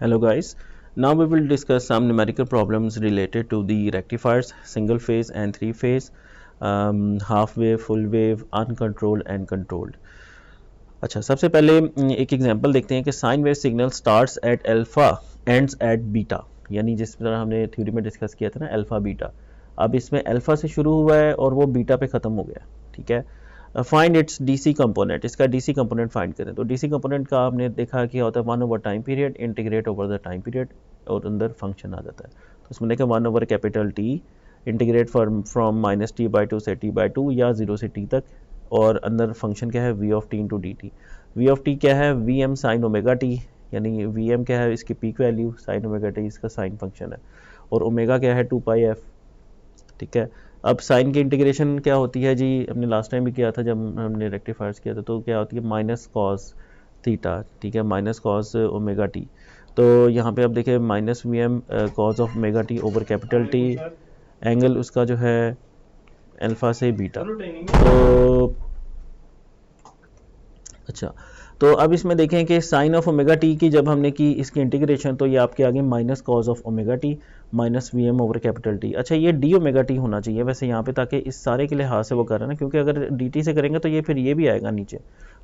Hello guys, now we will discuss some numerical problems related to the rectifiers, single phase and three phase, half wave, full wave, uncontrolled and controlled. अच्छा, सबसे पहले एक example देखते हैं कि sine wave signal starts at alpha ends at beta, यानी जिस तरह हमने थ्योरी में डिस्कस किया था ना अल्फा बीटा। अब इसमें अल्फा से शुरू हुआ है और वो बीटा पे ख़त्म हो गया, ठीक है। फाइंड इट्स डीसी कंपोनेंट, इसका डीसी कंपोनेंट फाइंड करें। तो डीसी कंपोनेंट का आपने देखा कि होता है 1 over time period integrate over the time period और अंदर फंक्शन आ जाता है। तो उसमें देखा 1 over capital T integrate from -t/2 से t/2 या 0 से t तक, और अंदर फंक्शन क्या है v of T into D T. V of T क्या है V M sine omega T, यानी वी एम क्या है इसकी peak value, sine omega T इसका साइन फंक्शन है, और ओमेगा क्या है 2 पाई एफ, ठीक है। अब साइन की इंटीग्रेशन क्या होती है जी, हमने लास्ट टाइम भी किया था जब हमने रेक्टिफायर्स किया था, तो क्या होती है माइनस कॉस थीटा, ठीक है, माइनस कॉस ओमेगा टी। तो यहाँ पे आप देखिए minus V M cos of omega T over capital T, angle उसका जो है अल्फा से बीटा। तो अच्छा, तो अब इसमें देखें कि साइन ऑफ ओमेगा टी की जब हमने की इसकी इंटीग्रेशन, तो ये आपके आगे minus cos of omega T minus V M over capital T. अच्छा, ये डी ओमेगा टी होना चाहिए वैसे यहाँ पे, ताकि इस सारे के लिहाज से वो कर रहे हैं ना, क्योंकि अगर डी टी से करेंगे तो ये फिर ये भी आएगा नीचे।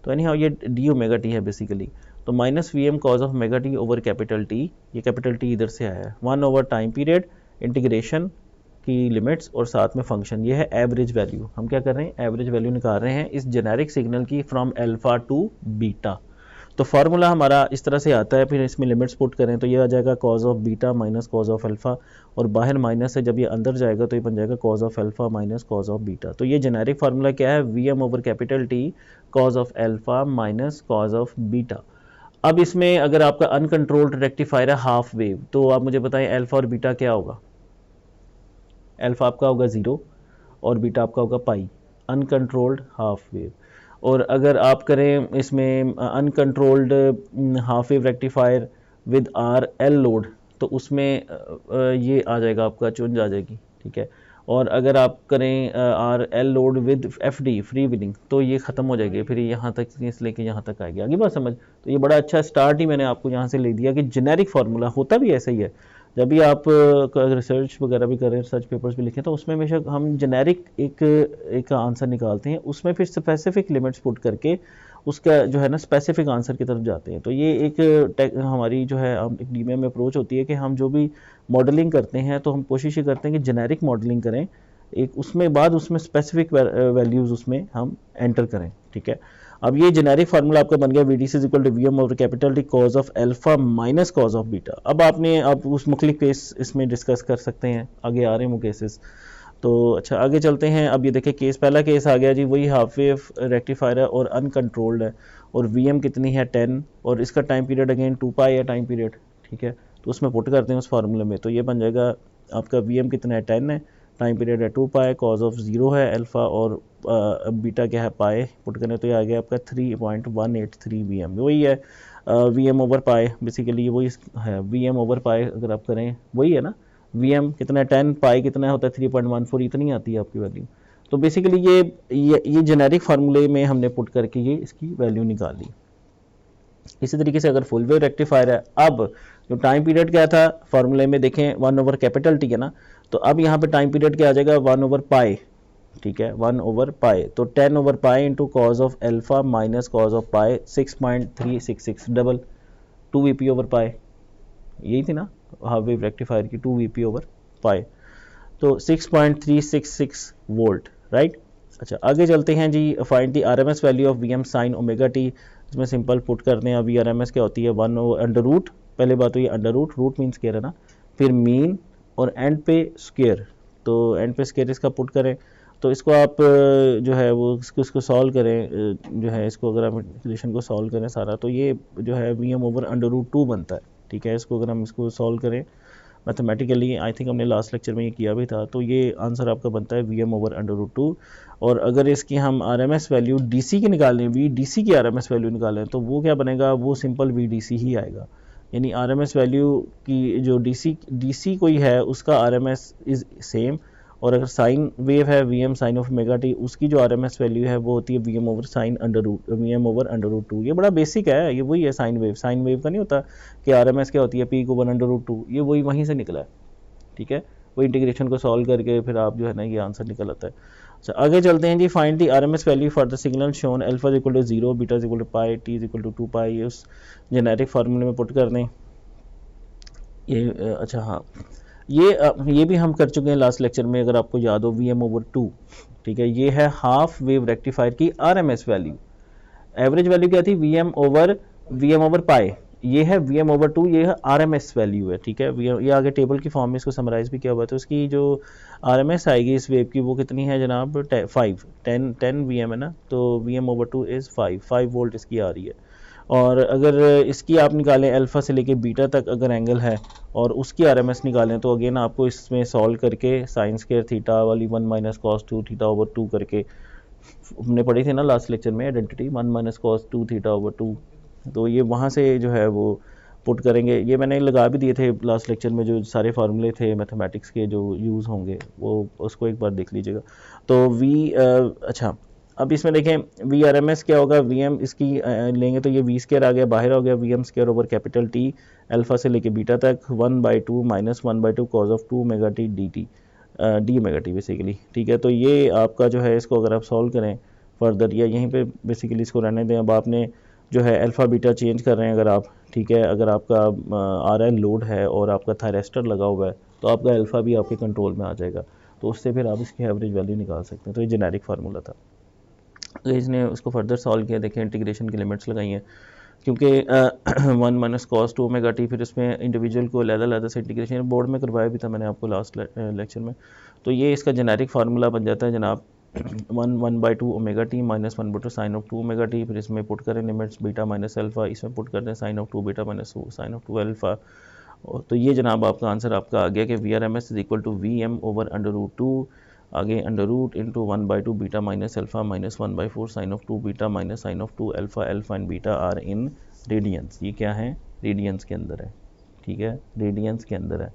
तो यानी हाँ ये डी ओमेगा टी है बेसिकली। तो minus V M cos of omega T over capital T, ये कैपिटल टी इधर से आया है, 1 ओवर टाइम पीरियड इंटीग्रेशन की लिमिट्स और साथ में फंक्शन, ये है एवरेज वैल्यू। हम क्या कर रहे हैं, एवरेज वैल्यू निकाल रहे हैं इस जेनेरिक सिग्नल की फ्रॉम अल्फा टू बीटा। तो फार्मूला हमारा इस तरह से आता है, फिर इसमें लिमिट्स पुट करें तो ये आ जाएगा cos of beta minus cos of alpha, और बाहर माइनस है, जब ये अंदर जाएगा तो ये बन जाएगा cos of alpha minus cos of beta. तो ये जेनेरिक फार्मूला क्या है, V M over capital T cos of alpha minus cos of beta. अब इसमें अगर आपका अनकंट्रोल्ड रेक्टिफायर है हाफ वेव, तो आप मुझे बताएं अल्फा और बीटा क्या होगा। अल्फा आपका होगा 0 और बीटा आपका होगा पाई, अनकंट्रोल्ड हाफ वेव। और अगर आप करें इसमें uncontrolled half wave rectifier with R L load, तो उसमें ये आ जाएगा आपका चुंज आ जाएगी, ठीक है। और अगर आप करें R L load with F D free wheeling, तो ये ख़त्म हो जाएगी, फिर यहाँ तक इस लेके यहाँ तक आएगी, आगे बात समझ। तो ये बड़ा अच्छा स्टार्ट ही मैंने आपको यहाँ से ले दिया कि जेनेरिक फार्मूला होता भी ऐसा ही है। जब भी आप रिसर्च वगैरह भी करें, रिसर्च पेपर्स भी लिखें, तो उसमें हमेशा हम जेनेरिक एक आंसर निकालते हैं, उसमें फिर स्पेसिफिक लिमिट्स पुट करके उसका जो है ना स्पेसिफिक आंसर की तरफ जाते हैं। तो ये एक हमारी जो है एक डीएमए में अप्रोच होती है कि हम जो भी मॉडलिंग करते हैं तो हम कोशिश ये करते हैं कि जेनेरिक मॉडलिंग करें, एक उसमें बाद उसमें स्पेसिफिक वैल्यूज़ उसमें हम एंटर करें, ठीक है। अब ये जेनेरिक फार्मूला आपका बन गया V D C equal to V M over capital T cos of alpha minus cos of beta. अब आपने आप उस मुख्तलिफ केस इसमें डिस्कस कर सकते हैं, आगे आ रहे हैं वो केसेस। तो अच्छा आगे चलते हैं। अब ये देखिए केस, पहला केस आ गया जी, वही हाफ वेव रेक्टिफायर है और अनकंट्रोल्ड है, और वी एम कितनी है 10, और इसका टाइम पीरियड अगेन 2 पाई है टाइम पीरियड, ठीक है। तो उसमें पुट करते हैं उस फार्मूले में, तो ये बन जाएगा आपका वी एम कितना है 10 है, टाइम पीरियड है 2 पाई, कॉज ऑफ 0 है अल्फ़ा, और बीटा क्या है पाई, पुट करने तो ये आ गया आपका 3.183 वी एम, वही है V M over pi, basically वही है वी एम ओवर पाई। अगर आप करें वही है ना, वी एम कितना है 10, पाई कितना होता है 3.14, इतनी आती है आपकी वैल्यू। तो बेसिकली ये जेनेरिक फार्मूले में हमने पुट करके ये इसकी वैल्यू निकाल ली। इसी तरीके से अगर फुल वेव रेक्टिफायर है, अब जो टाइम पीरियड क्या था फार्मूले में देखें 1 ओवर कैपिटल टी है ना, तो अब यहाँ पे टाइम पीरियड क्या आ जाएगा 1 ओवर पाई, ठीक है, 1 ओवर पाई। तो 10 over pi into cos of alpha minus cos of pi 6.366 double 2 V P over पाई, यही थी ना हाफ वेव रेक्टिफायर की 2 वी पी ओवर पाई, तो 6.366 वोल्ट, राइट। अच्छा आगे चलते हैं जी, find the RMS value of V M sine omega t. इसमें सिंपल पुट करते हैं, अभी आरएमएस क्या होती है 1 अंडर रूट, पहले बात तो ये अंडर रूट मीन स्केयर है ना, फिर मीन और एंड पे स्केयर, तो एंड पे स्केयर इसका पुट करें। तो इसको आप जो है वो इसको सॉल्व करें, जो है इसको अगर आप इक्वेशन को सॉल्व करें सारा, तो ये जो है V M over under root 2 बनता है, ठीक है। इसको अगर हम इसको सॉल्व करें मैथमेटिकली, आई थिंक हमने लास्ट लेक्चर में ये किया भी था, तो ये आंसर आपका बनता है V M over under root 2। और अगर इसकी हम R M S value D C की निकालें, वी डी सी की आर एम एस वैल्यू निकालें, तो वो क्या बनेगा, वो सिंपल वी डी सी ही आएगा। यानी आर एम एस वैल्यू की जो डी सी कोई है उसका R M S is same, और अगर साइन वेव है V M sine of omega T, उसकी जो RMS वैल्यू है वो होती है V M over sine under root V M over under root two. ये बड़ा बेसिक है, ये वही है साइन वेव का नहीं होता कि RMS क्या होती है पी को वन अंडर रूट टू, ये वही वहीं से निकला है, ठीक है। वो इंटीग्रेशन को सॉल्व करके फिर आप जो है ना ये आंसर निकल आता है। अच्छा आगे चलते हैं जी। Find the RMS value for the signal shown alpha equal to 0, beta equal to pi, t equal to 2 pi, उस जेनेरिक फार्मूले में पुट कर दें ये। अच्छा हाँ, ये भी हम कर चुके हैं लास्ट लेक्चर में, अगर आपको याद हो, वी एम ओवर टू, ठीक है। ये है हाफ वेव रेक्टिफायर की RMS वैल्यू। एवरेज वैल्यू क्या थी वी एम ओवर पाई, ये है वी एम ओवर टू, ये है RMS वैल्यू है, ठीक है। ये आगे टेबल की फॉर्म में इसको समराइज भी किया हुआ है। तो इसकी जो RMS आएगी इस वेव की वो कितनी है जनाब, 10 VM है ना, तो V M over two is 5 volt इसकी आ रही है। और अगर इसकी आप निकालें अल्फ़ा से लेके बीटा तक अगर एंगल है और उसकी RMS निकालें, तो अगेन आपको इसमें सॉल्व करके साइन स्क्वायर थीटा वाली 1 माइनस कॉस 2 थीटा ओवर 2 करके, हमने पढ़ी थी ना लास्ट लेक्चर में identity 1 minus cos 2 theta over 2, तो ये वहाँ से जो है वो पुट करेंगे। ये मैंने लगा भी दिए थे लास्ट लेक्चर में, जो सारे फार्मूले थे मैथमेटिक्स के जो यूज़ होंगे वो उसको एक बार देख लीजिएगा। तो अच्छा अब इसमें देखें VRMS क्या होगा, VM इसकी लेंगे तो ये V स्क्वायर आ गया, बाहर हो गया VM square over capital T alpha से लेके बीटा तक 1/2 minus 1/2 cause of 2 omega T D T D omega T basically, ठीक है। तो ये आपका जो है इसको अगर आप सॉल्व करें फर्दर, या यहीं पे बेसिकली इसको रहने दें। अब आपने जो है अल्फ़ा बीटा चेंज कर रहे हैं अगर आप, ठीक है। अगर आपका RL लोड है और आपका थायरेस्टर लगा हुआ है तो आपका अल्फ़ा भी आपके कंट्रोल में आ जाएगा, तो उससे फिर आप इसकी एवरेज वैल्यू निकाल सकते हैं। तो ये जेनेरिक फार्मूला था। तो इसने उसको फर्दर सॉल्व किया, देखें इंटीग्रेशन की लिमिट्स लगाई हैं, क्योंकि 1 माइनस कॉस 2 ओमेगा टी, फिर इसमें इंडिविजुअल को अलग-अलग से इंटीग्रेशन बोर्ड में करवाया भी था मैंने आपको लास्ट लेक्चर में। तो ये इसका जेनेरिक फार्मूला बन जाता है जनाब 1/2 omega T minus 1/2 sine of 2 omega T, फिर इसमें पुट करें लिमिट्स बीटा माइनस अल्फ़ा, इसमें पुट कर दें sine of 2 beta minus sine of 2 alpha. और तो ये जनाब आपका आंसर आपका आ गया कि VRMS is equal to VM over under root 2, आगे under root into 1/2 beta minus alpha minus 1/4 sine of 2 beta minus sine of 2 alpha, alpha and beta are in radians. ये क्या है, रेडियंस के अंदर है, ठीक है, रेडियंस के अंदर है।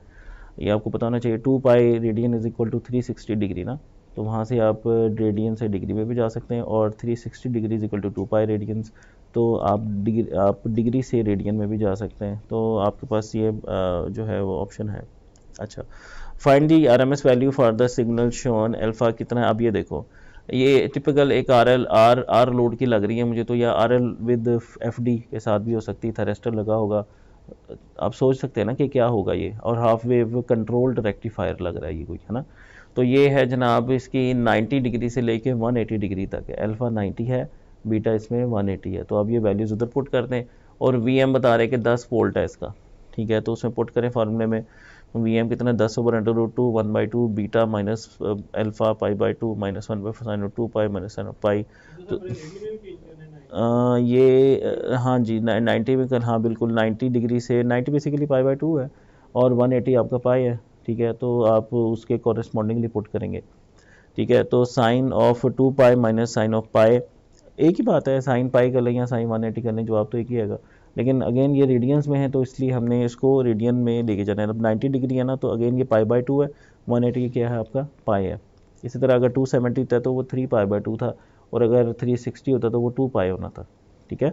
ये आपको पता होना चाहिए 2 pi radian is equal to 360 degree ना, तो वहाँ से आप रेडियन से डिग्री में भी जा सकते हैं, और 360 degree is equal to 2 pi radians, तो आप डिग्री से रेडियन में भी जा सकते हैं। तो आपके पास ये जो है वो ऑप्शन है। अच्छा, find the RMS value for the signal shown alpha कितना है। अब ये देखो, ये टिपिकल एक आर लोड की लग रही है मुझे तो, या RL विद FD के साथ भी हो सकती है, थेरेस्टर लगा होगा। आप सोच सकते हैं ना कि क्या होगा ये, और हाफ वेव कंट्रोल्ड रेक्टिफायर लग रहा है ये कोई, है ना। तो ये है जनाब इसकी 90 डिग्री से लेके 180 डिग्री तक है, अल्फ़ा 90 है, बीटा इसमें 180 है। तो अब ये वैल्यूज़ उधर पुट कर दें, और VM बता रहे कि 10 वोल्ट है इसका, ठीक है। तो उसमें पुट करें फार्मूले में, VM कितना 10 over under root 2 1/2 beta minus alpha pi minus 1/4 sine of 2 pi minus sine of pi. तो ये हाँ जी 90 में कर, हाँ बिल्कुल 90 डिग्री से 90 बेसिकली पाई/2 है, और 180 आपका पाई है, ठीक है। तो आप उसके कॉरेस्पॉन्डिंगली पुट करेंगे, ठीक है। तो sine of 2 pi minus sine of pi एक ही बात है, साइन पाई कर लें या साइन 180 कर लें, जवाब तो एक ही आएगा। लेकिन अगेन ये रेडियंस में है तो इसलिए हमने इसको रेडियन में लेके जाना है। अब 90 डिग्री है ना, तो अगेन ये पाई/2 है, 180 क्या है आपका पाई है। इसी तरह अगर 270 था तो वो 3 पाई/2 था, और अगर 360 होता तो वो 2 पाई होना था, ठीक है।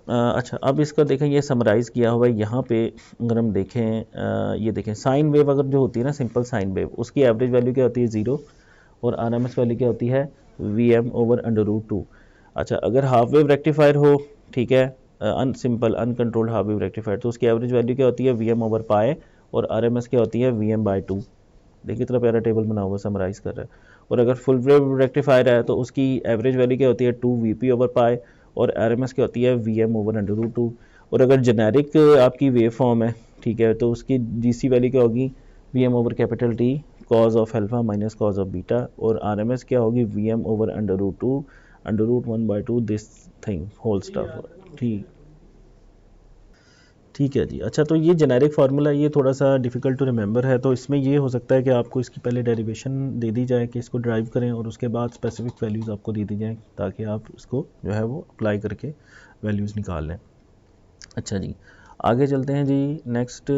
अच्छा अब इसका देखें, ये समराइज़ किया हुआ है यहाँ पे। अगर हम देखें ये देखें साइन वेव अगर जो होती है ना, सिंपल साइन वेव, उसकी एवरेज वैल्यू क्या होती है 0, और RMS वैल्यू क्या होती है VM ओवर अंडर रूट 2। अच्छा अगर हाफ वेव रेक्टिफायर हो, ठीक है, simple uncontrolled half wave rectifier, तो उसकी एवरेज वैल्यू क्या होती है VM ओवर पाए, और RMS क्या होती है VM/2। देखिए इतना प्यारा टेबल बना हुआ समराइज़ कर रहा है। और अगर फुल वेव रेक्टिफायर है तो उसकी एवरेज वैल्यू क्या होती है 2 VP ओवर पाए, और RMS क्या होती है VM ओवर अंडर रूट 2। और अगर जेनेरिक आपकी वेव फॉर्म है, ठीक है, तो उसकी GC वैल्यू क्या होगी VM over capital T cos of alpha minus cos of beta, और RMS क्या होगी VM over under root 2 under root 1/2 this thing whole stuff, ठीक, ठीक है जी। अच्छा तो ये जेनेरिक फार्मूला ये थोड़ा सा डिफ़िकल्ट टू रिमेंबर है, तो इसमें ये हो सकता है कि आपको इसकी पहले डेरिवेशन दे दी जाए कि इसको ड्राइव करें, और उसके बाद स्पेसिफिक वैल्यूज़ आपको दे दी जाएँ, ताकि आप इसको जो है वो अप्लाई करके वैल्यूज़ निकाल लें। अच्छा जी, आगे चलते हैं जी। Next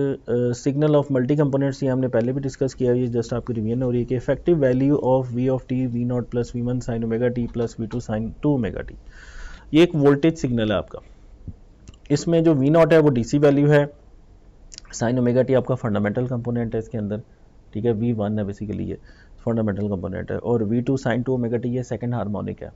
signal of multi components, ये हमने पहले भी डिस्कस किया, ये जस्ट आपकी रिवीजन हो रही है कि effective value of V of T V naught plus V one sine omega T plus V two sine two omega T. ये एक वोल्टेज सिग्नल है आपका। इसमें जो वी नॉट है वो डीसी वैल्यू है, साइन ओमेगा टी आपका फंडामेंटल कंपोनेंट है इसके अंदर, ठीक है, वी वन है बेसिकली ये फंडामेंटल कंपोनेंट है, और V two sine two omega T ये सेकेंड हार्मोनिक है,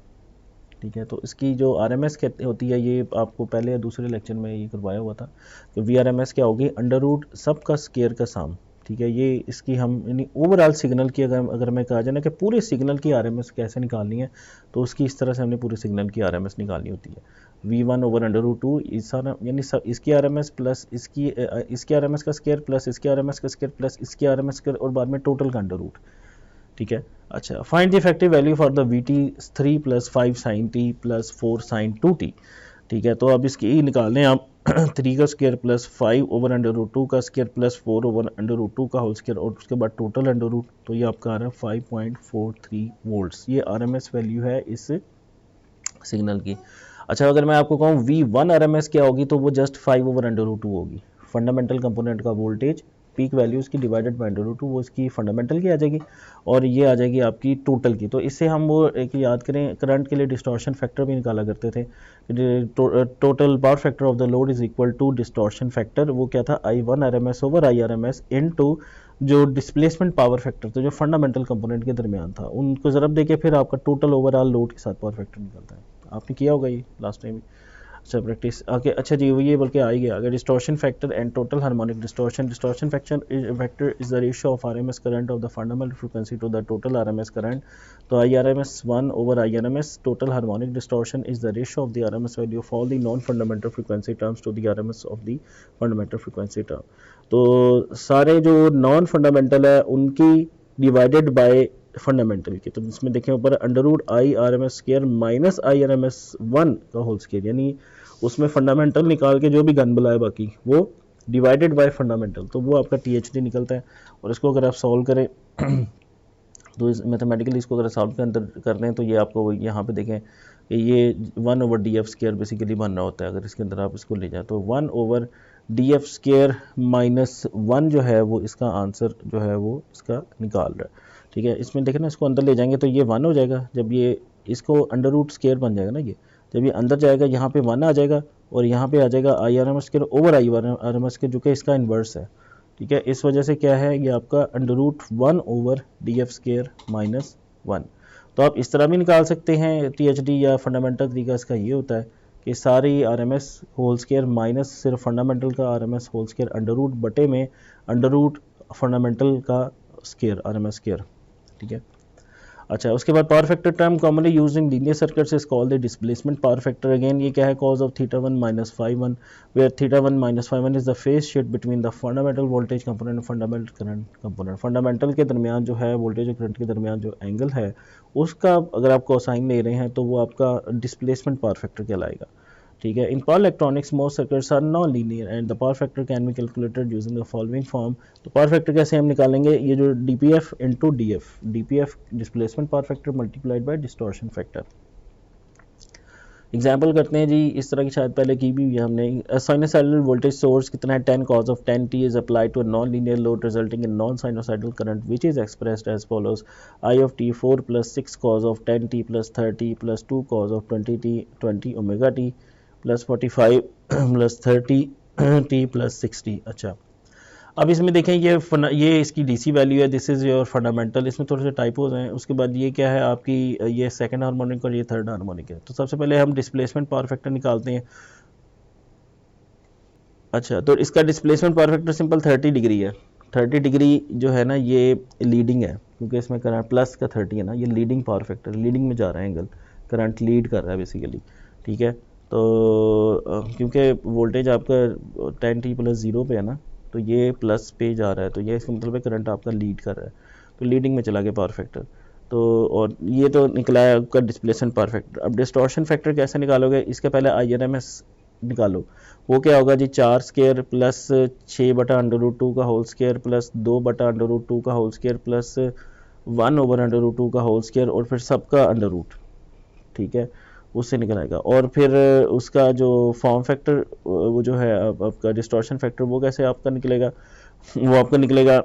ठीक है। तो इसकी जो आर एम एस होती है, ये आपको पहले या दूसरे लेक्चर में ये करवाया हुआ था कि वी आर एम एस क्या होगी, अंडर रूट सब का स्केयर का साम, ठीक है। ये इसकी हम यानी ओवरऑल सिग्नल की अगर मैं कहा जाए ना कि पूरे सिग्नल की आर एम एस कैसे निकालनी है, तो उसकी इस तरह से हमने पूरे सिग्नल की आर एम एस निकालनी होती है। V one over under root two यानी सब इसकी आर एम एस प्लस इसकी आर एम एस का स्केयर प्लस इसकी आर एम एस का स्केयर प्लस इसकी आर एम एस स्केयर और बाद में टोटल का अंडर रूट, ठीक है। अच्छा, find the effective value for the V T 3 plus 5 sine T plus 4 sine 2t, ठीक है। तो अब इसकी निकाल लें आप 3 का square plus 5 over under root 2 का square plus 4 over under root 2 का होल स्केयर और उसके बाद टोटल अंडर रूट, तो ये आपका आ रहा है 5.43 वोल्ट्स। ये आरएमएस वैल्यू है इस सिग्नल की। अच्छा, अगर मैं आपको कहूँ V1 RMS क्या होगी, तो वो जस्ट 5 ओवर अंडर रूट 2 होगी। फंडामेंटल कंपोनेंट का वोल्टेज पीक वैल्यू इसकी डिवाइडेड बाय अंडर रूट 2, वो इसकी फंडामेंटल की आ जाएगी और ये आ जाएगी आपकी टोटल की। तो इससे हम वो एक याद करें, करंट के लिए डिस्टॉर्शन फैक्टर भी निकाला करते थे। Total power factor of the load is equal to distortion factor, वो क्या था, I1 RMS over I RMS into जो डिस्प्लेसमेंट पावर फैक्टर, तो जो फंडामेंटल कंपोनेंट के दरमियान था, उनको ज़रब देके फिर आपका टोटल ओवरऑल लोड के साथ पावर फैक्टर निकलता है। आपने किया होगा ये लास्ट टाइम भी। अच्छा, प्रैक्टिस आगे। अच्छा जी, ये बल्कि आ ही गया। अगर distortion factor and total harmonic distortion factor is the ratio of RMS current of the fundamental frequency to the total RMS current. तो IRMS 1 over IRMS total harmonic distortion is the ratio of the RMS value of all the non fundamental frequency terms to the RMS of the fundamental frequency term. तो सारे जो non fundamental है उनकी divided by fundamental की। तो इसमें देखें ऊपर under root IRMS square minus IRMS 1 का होल स्केयर, यानी उसमें फंडामेंटल निकाल के जो भी गन बुलाए बाकी वो डिवाइडेड बाय फंडामेंटल, तो वो आपका THD निकलता है। और इसको अगर आप सॉल्व करें तो इस मैथमेटिकली इसको अगर सॉल्व के अंदर कर लें तो ये आपको यहाँ पे देखें कि ये 1 ओवर DF स्केयर बेसिकली बनना होता है। अगर इसके अंदर आप इसको ले जाए तो 1 ओवर DF स्केयर माइनस 1 जो है वो इसका आंसर जो है वो इसका निकाल रहा है, ठीक है। इसमें देखें ना, इसको अंदर ले जाएंगे तो ये 1 हो जाएगा। जब ये इसको अंडर रूट स्केयर बन जाएगा ना, ये जब ये अंदर जाएगा यहाँ पे 1 आ जाएगा और यहाँ पे आ जाएगा IRMS square over IRMS square, जो कि इसका इन्वर्स है, ठीक है। इस वजह से क्या है, ये आपका under root 1 over DF square minus 1। तो आप इस तरह भी निकाल सकते हैं THD, या फंडामेंटल तरीका इसका ये होता है कि सारी RMS होल स्केयर माइनस सिर्फ फंडामेंटल का RMS whole square under root बटे में अंडर रूट फंडामेंटल का स्केयर RMS स्केयर, ठीक है। अच्छा, उसके बाद power factor term commonly used in linear circuits is called the displacement power factor. Again ये क्या है, cos of θ1 minus φ1 where θ1 minus φ1 is the phase shift between the fundamental voltage component और fundamental current component. Fundamental के दरमियान जो है voltage और current के दरमियान जो एंगल है उसका अगर आप कोसाइन ले रहे हैं तो वो आपका डिस्प्लेसमेंट पावर फैक्टर कहलाएगा, ठीक है। In power electronics most circuits are non linear and the power factor can be calculated using the following form. तो पावर फैक्टर कैसे हम निकालेंगे, ये जो DPF into DPF displacement power factor multiplied by distortion factor. Example करते हैं जी, इस तरह की शायद पहले की भी हुई है हमने। साइनोसाइडल वोल्टेज सोर्स कितना है, 10 cos of 10t is applied to a non linear load resulting in non sinusoidal current which is expressed as follows I of t 4 plus 6 cos of 10t plus 30 plus 2 cos of 20 omega t plus 45 plus 30t plus 60। अच्छा, अब इसमें देखें ये इसकी DC value है, this is your fundamental. इसमें थोड़े से टाइपोज हैं। उसके बाद ये क्या है आपकी, ये सेकंड हार्मोनिक और ये थर्ड हार्मोनिक है। तो सबसे पहले हम डिस्प्लेसमेंट पावर फैक्टर निकालते हैं। अच्छा, तो इसका displacement power factor simple 30 degree है। 30 डिग्री जो है ना ये लीडिंग है, क्योंकि इसमें करंट प्लस का 30 है ना, ये लीडिंग पावर फैक्टर, लीडिंग में जा रहा है एंगल, करंट लीड कर रहा है बेसिकली, ठीक है। तो क्योंकि वोल्टेज आपका 10t प्लस 0 पे है ना, तो ये प्लस पे जा रहा है, तो ये इसका मतलब है करंट आपका लीड कर रहा है, तो लीडिंग में चला गया पावर फैक्टर। तो और ये तो निकला है आपका डिस्प्लेसमेंट पावर फैक्टर। अब डिस्टॉर्शन फैक्टर कैसे निकालोगे, इसके पहले IRMS निकालो। वो क्या होगा जी, 4 स्केयर प्लस 6 बटा अंडर रूट 2 का होल स्केयर प्लस 2 बटा अंडर रूट 2 का whole square plus 1 over under root 2 का होल स्केयर और फिर सबका अंडर रूट, ठीक है। उससे निकल आएगा। और फिर उसका जो फॉर्म फैक्टर वो जो है आपका डिस्टॉर्शन फैक्टर वो कैसे आपका निकलेगा, वो आपका निकलेगा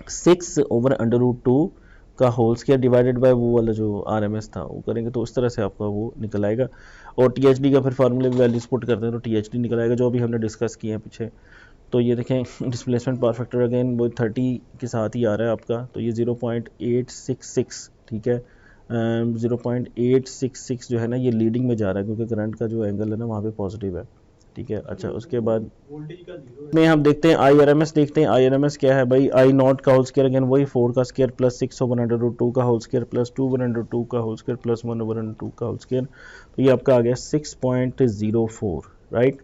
6/√2 का होल स्क्वायर डिवाइडेड बाय वो वाला जो RMS था वो करेंगे तो उस तरह से आपका वो निकल आएगा। और THD का फिर फार्मूले में वैल्यूज पुट करते हैं तो THD निकल आएगा जो अभी हमने डिस्कस किए हैं पीछे। तो ये देखें डिस्प्लेसमेंट पावर फैक्टर अगेन वो 30 के साथ ही आ रहा है आपका, तो ये 0.866 ठीक है। 0.866 जो है ना ये लीडिंग में जा रहा है क्योंकि करंट का जो एंगल है ना वहाँ पे पॉजिटिव है, ठीक है। अच्छा उसके बाद में हम देखते हैं IRMS, देखते हैं IRMS क्या है भाई। I0 का होल स्क्वायर अगेन वही 4 का स्क्वायर प्लस 6/√2 का होल स्क्वायर प्लस 2/√2 का होल स्क्वायर प्लस 1/2 का होल स्क्वायर, तो ये आपका आ गया 6.04 राइट।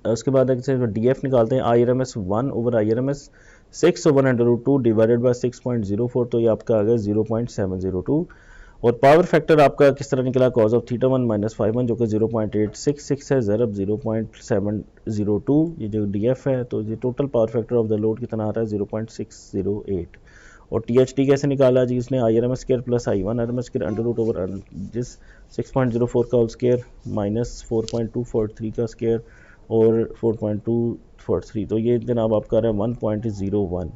उसके बाद DF निकालते हैं IRMS 1/IRMS 6/√2 डिवाइडेड बाय 6.04, तो ये आपका आ गया 0.702। और पावर फैक्टर आपका किस तरह निकला, कॉज ऑफ θ1 माइनस φ1 जो कि 0.866 है, ज़रब 0.702, ये जो DF है तो ये total power factor of the load कितना आ रहा है 0.608। और THD कैसे निकाला जी, इसने IRMS square plus I1 RMS square under root over जिस 6.04 का होल स्क्वायर माइनस 4.243 का स्क्वायर और 4.243, तो ये जनाब आपका आ रहा है 1.01,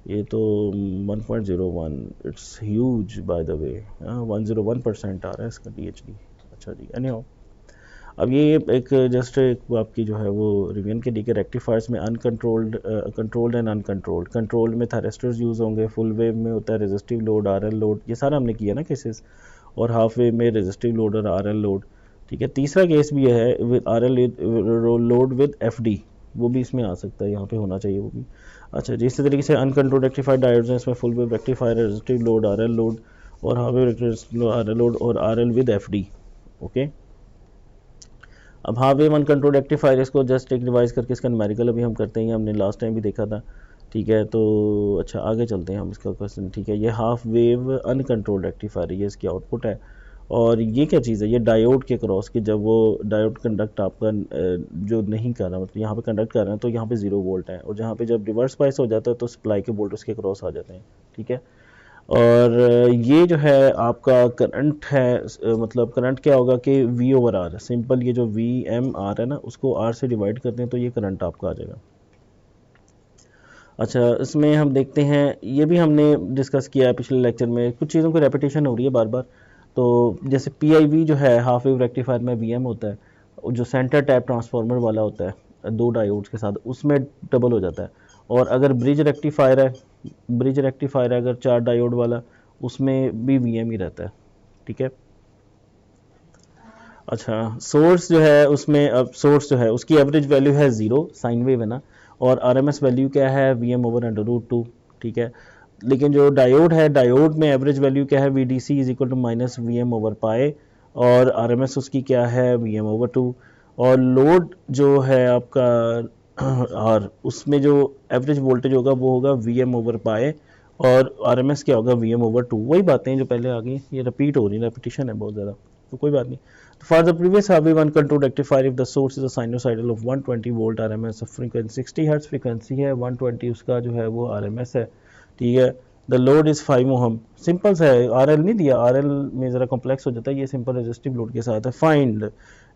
ये तो 1.01 it's huge by the way, 101% आ रहा है इसका THD। अच्छा जी एनी अब ये एक जस्ट एक आपकी जो है वो रिवीजन के लिए रेक्टिफायर्स में uncontrolled controlled and uncontrolled, controlled में थायरिस्टर्स यूज़ होंगे, फुल वेव में होता है रेजिस्टिव लोड RL लोड, ये सारा हमने किया ना केसेस, और हाफ वेव में रेजिस्टिव लोड और RL लोड, ठीक है। तीसरा केस भी है with RL load with FD, वो भी इसमें आ सकता है, यहाँ पे होना चाहिए वो भी। अच्छा जी इसी तरीके से अनकंट्रोल्ड रेक्टिफाइड डायोड्स हैं, इसमें full wave rectifier, resistive load RL load और हाफ वेव RL लोड और RL विद FD, ओके। अब हाफ वेव अनकंट्रोल्ड रेक्टिफायर, इसको जस्ट एक रिवाइज करके इसका न्यूमेरिकल अभी हम करते हैं, हमने लास्ट टाइम भी देखा था, ठीक है। तो अच्छा आगे चलते हैं हम इसका क्वेश्चन, ठीक है। ये हाफ वेव अनकंट्रोल्ड रेक्टिफायर है, ये इसकी आउटपुट है। और ये क्या चीज़ है, ये डायोड के क्रॉस के जब वो डायोड कंडक्ट आपका जो नहीं कर रहा, मतलब यहाँ पे कंडक्ट कर रहे हैं तो यहाँ पे 0 वोल्ट है, और जहाँ पे जब रिवर्स बायस हो जाता है तो सप्लाई के वोल्ट उसके क्रॉस आ जाते हैं, ठीक है। और ये जो है आपका करंट है, मतलब करंट क्या होगा कि V/R, सिंपल ये जो VMR है ना उसको R से डिवाइड करते हैं तो ये करंट आपका आ जाएगा। अच्छा इसमें हम देखते हैं, ये भी हमने डिस्कस किया है पिछले लेक्चर में, कुछ चीज़ों की रेपिटेशन हो रही है बार बार। तो जैसे PIV जो है हाफ वेव रेक्टिफायर में VM होता है, जो सेंटर टैप ट्रांसफार्मर वाला होता है 2 डायोड्स के साथ, उसमें डबल हो जाता है। और अगर ब्रिज रेक्टिफायर है, ब्रिज रेक्टिफायर है अगर 4 डायोड वाला, उसमें भी VM ही रहता है, ठीक है। अच्छा सोर्स जो है उसमें, अब सोर्स जो है उसकी एवरेज वैल्यू है 0, साइन वेव है ना, और RMS वैल्यू क्या है VM/√2, ठीक है। लेकिन जो डायोड है, डायोड में एवरेज वैल्यू क्या है VDC is equal to minus VM/π, और RMS उसकी क्या है VM/2। और लोड जो है आपका और उसमें जो एवरेज वोल्टेज होगा वो होगा VM/π, और RMS क्या होगा VM/2। वही बातें जो पहले आ गई, ये रिपीट हो रही है, रेपिटेशन है बहुत ज़्यादा, तो कोई बात नहीं। For the previous half wave uncontrolled rectifier, if the source is a sinusoidal of 120 volt RMS, frequency 60 hertz frequency है, 120 उसका जो है वो RMS है, ठीक है। The load is 5 ohm, simple सा है, RL नहीं दिया, RL में ज़रा कॉम्प्लेक्स हो जाता है, ये सिंपल रेजिस्टिव लोड के साथ है। फाइंड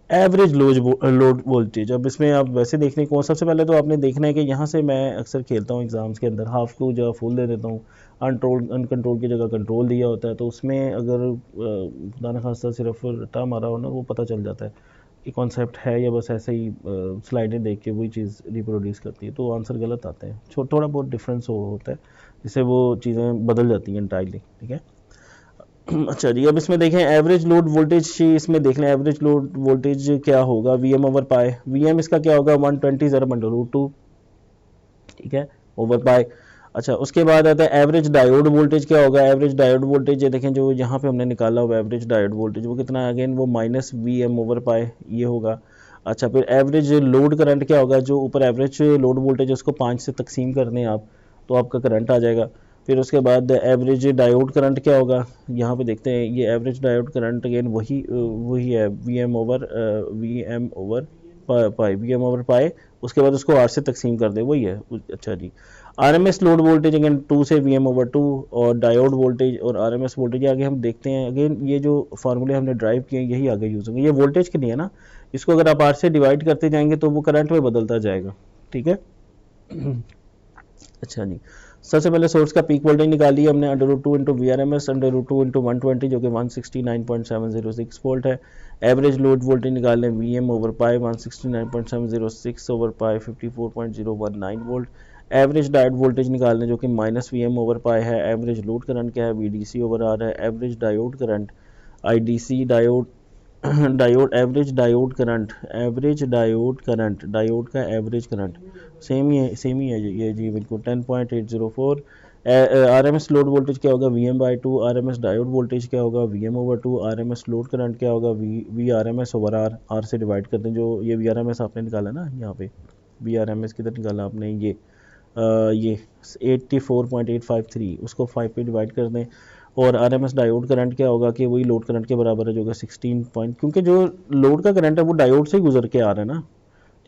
एवरेज लोड वोल्टेज, अब इसमें आप वैसे देखने को सबसे पहले तो आपने देखना है कि यहाँ से मैं अक्सर खेलता हूँ एग्जाम्स के अंदर, हाफ को जगह फुल दे देता हूँ, अनकंट्रोल की जगह कंट्रोल दिया होता है, तो उसमें अगर खुदा न खास्ता सिर्फ रट्टा मारा हो ना वो पता चल जाता है कि कॉन्सेप्ट है या बस ऐसे ही स्लाइडें देख के वही चीज़ रिप्रोड्यूस करती है, तो आंसर गलत आते हैं, थोड़ा बहुत डिफरेंस होता है जिससे वो चीज़ें बदल जाती हैं इंटायरली, ठीक है। अच्छा जी अब इसमें देखें एवरेज लोड वोल्टेज, इसमें देख लें एवरेज लोड वोल्टेज क्या होगा VM/π, VM इसका क्या होगा 120 /√2, ठीक है, ओवर पाई। अच्छा उसके बाद आता है एवरेज डायोड वोल्टेज क्या होगा, एवरेज डायोड वोल्टेज ये देखें जो यहाँ पे हमने निकाला हुआ एवरेज डायोड वोल्टेज वो कितना है, अगेन वो माइनस VM/π ये होगा। अच्छा फिर एवरेज लोड करंट क्या होगा, जो ऊपर एवरेज लोड वोल्टेज उसको 5 से तकसीम कर दें आप तो आपका करंट आ जाएगा। फिर उसके बाद एवरेज डायोड करंट क्या होगा, यहाँ पे देखते हैं ये एवरेज डायोड करंट अगेन वही है VM/π पाई VM/पाई, उसके बाद उसको R से तकसीम कर दे, वही है। अच्छा जी, RMS लोड वोल्टेज अगेन 2 से VM/2 और डायोड वोल्टेज और RMS वोल्टेज आगे हम देखते हैं। अगेन ये जो फार्मूले हमने ड्राइव किए हैं यही आगे यूज़ होंगे। ये वोल्टेज के लिए है ना, इसको अगर आप R से डिवाइड करते जाएंगे तो वो करंट में बदलता जाएगा, ठीक है। अच्छा जी, सबसे पहले सोर्स का पीक वोल्टेज निकाली हमने √2 इंटू VRMS √2 इंटू 120 जो कि 169.706 वोल्ट है। एवरेज लोड वोल्टेज निकालें VM/पाई 169.706/पाई 54.019 वोल्ट। एवरेज डायोड वोल्टेज निकालने जो कि -VM/पाई है। एवरेज लोड करंट क्या है, VDC/R है। Average diode current IDC diode diode average diode diode का एवरेज करंट सेम ही है ये जी बिल्कुल 10.804। RMS लोड वोल्टेज क्या होगा, VM/2। RMS डायोड वोल्टेज क्या होगा, VM/2। RMS लोड करंट क्या होगा, VRMS/R। R से डिवाइड करते हैं, जो ये VRMS आपने निकाला ना, यहाँ पे VRMS किधर निकाला आपने, ये 84.853, उसको 5 पे डिवाइड कर दें। और RMS डायोड करंट क्या होगा कि वही लोड करंट के बराबर है जो कि 16 पॉइंट, क्योंकि जो लोड का करंट है वो डायोड से ही गुजर के आ रहा है ना,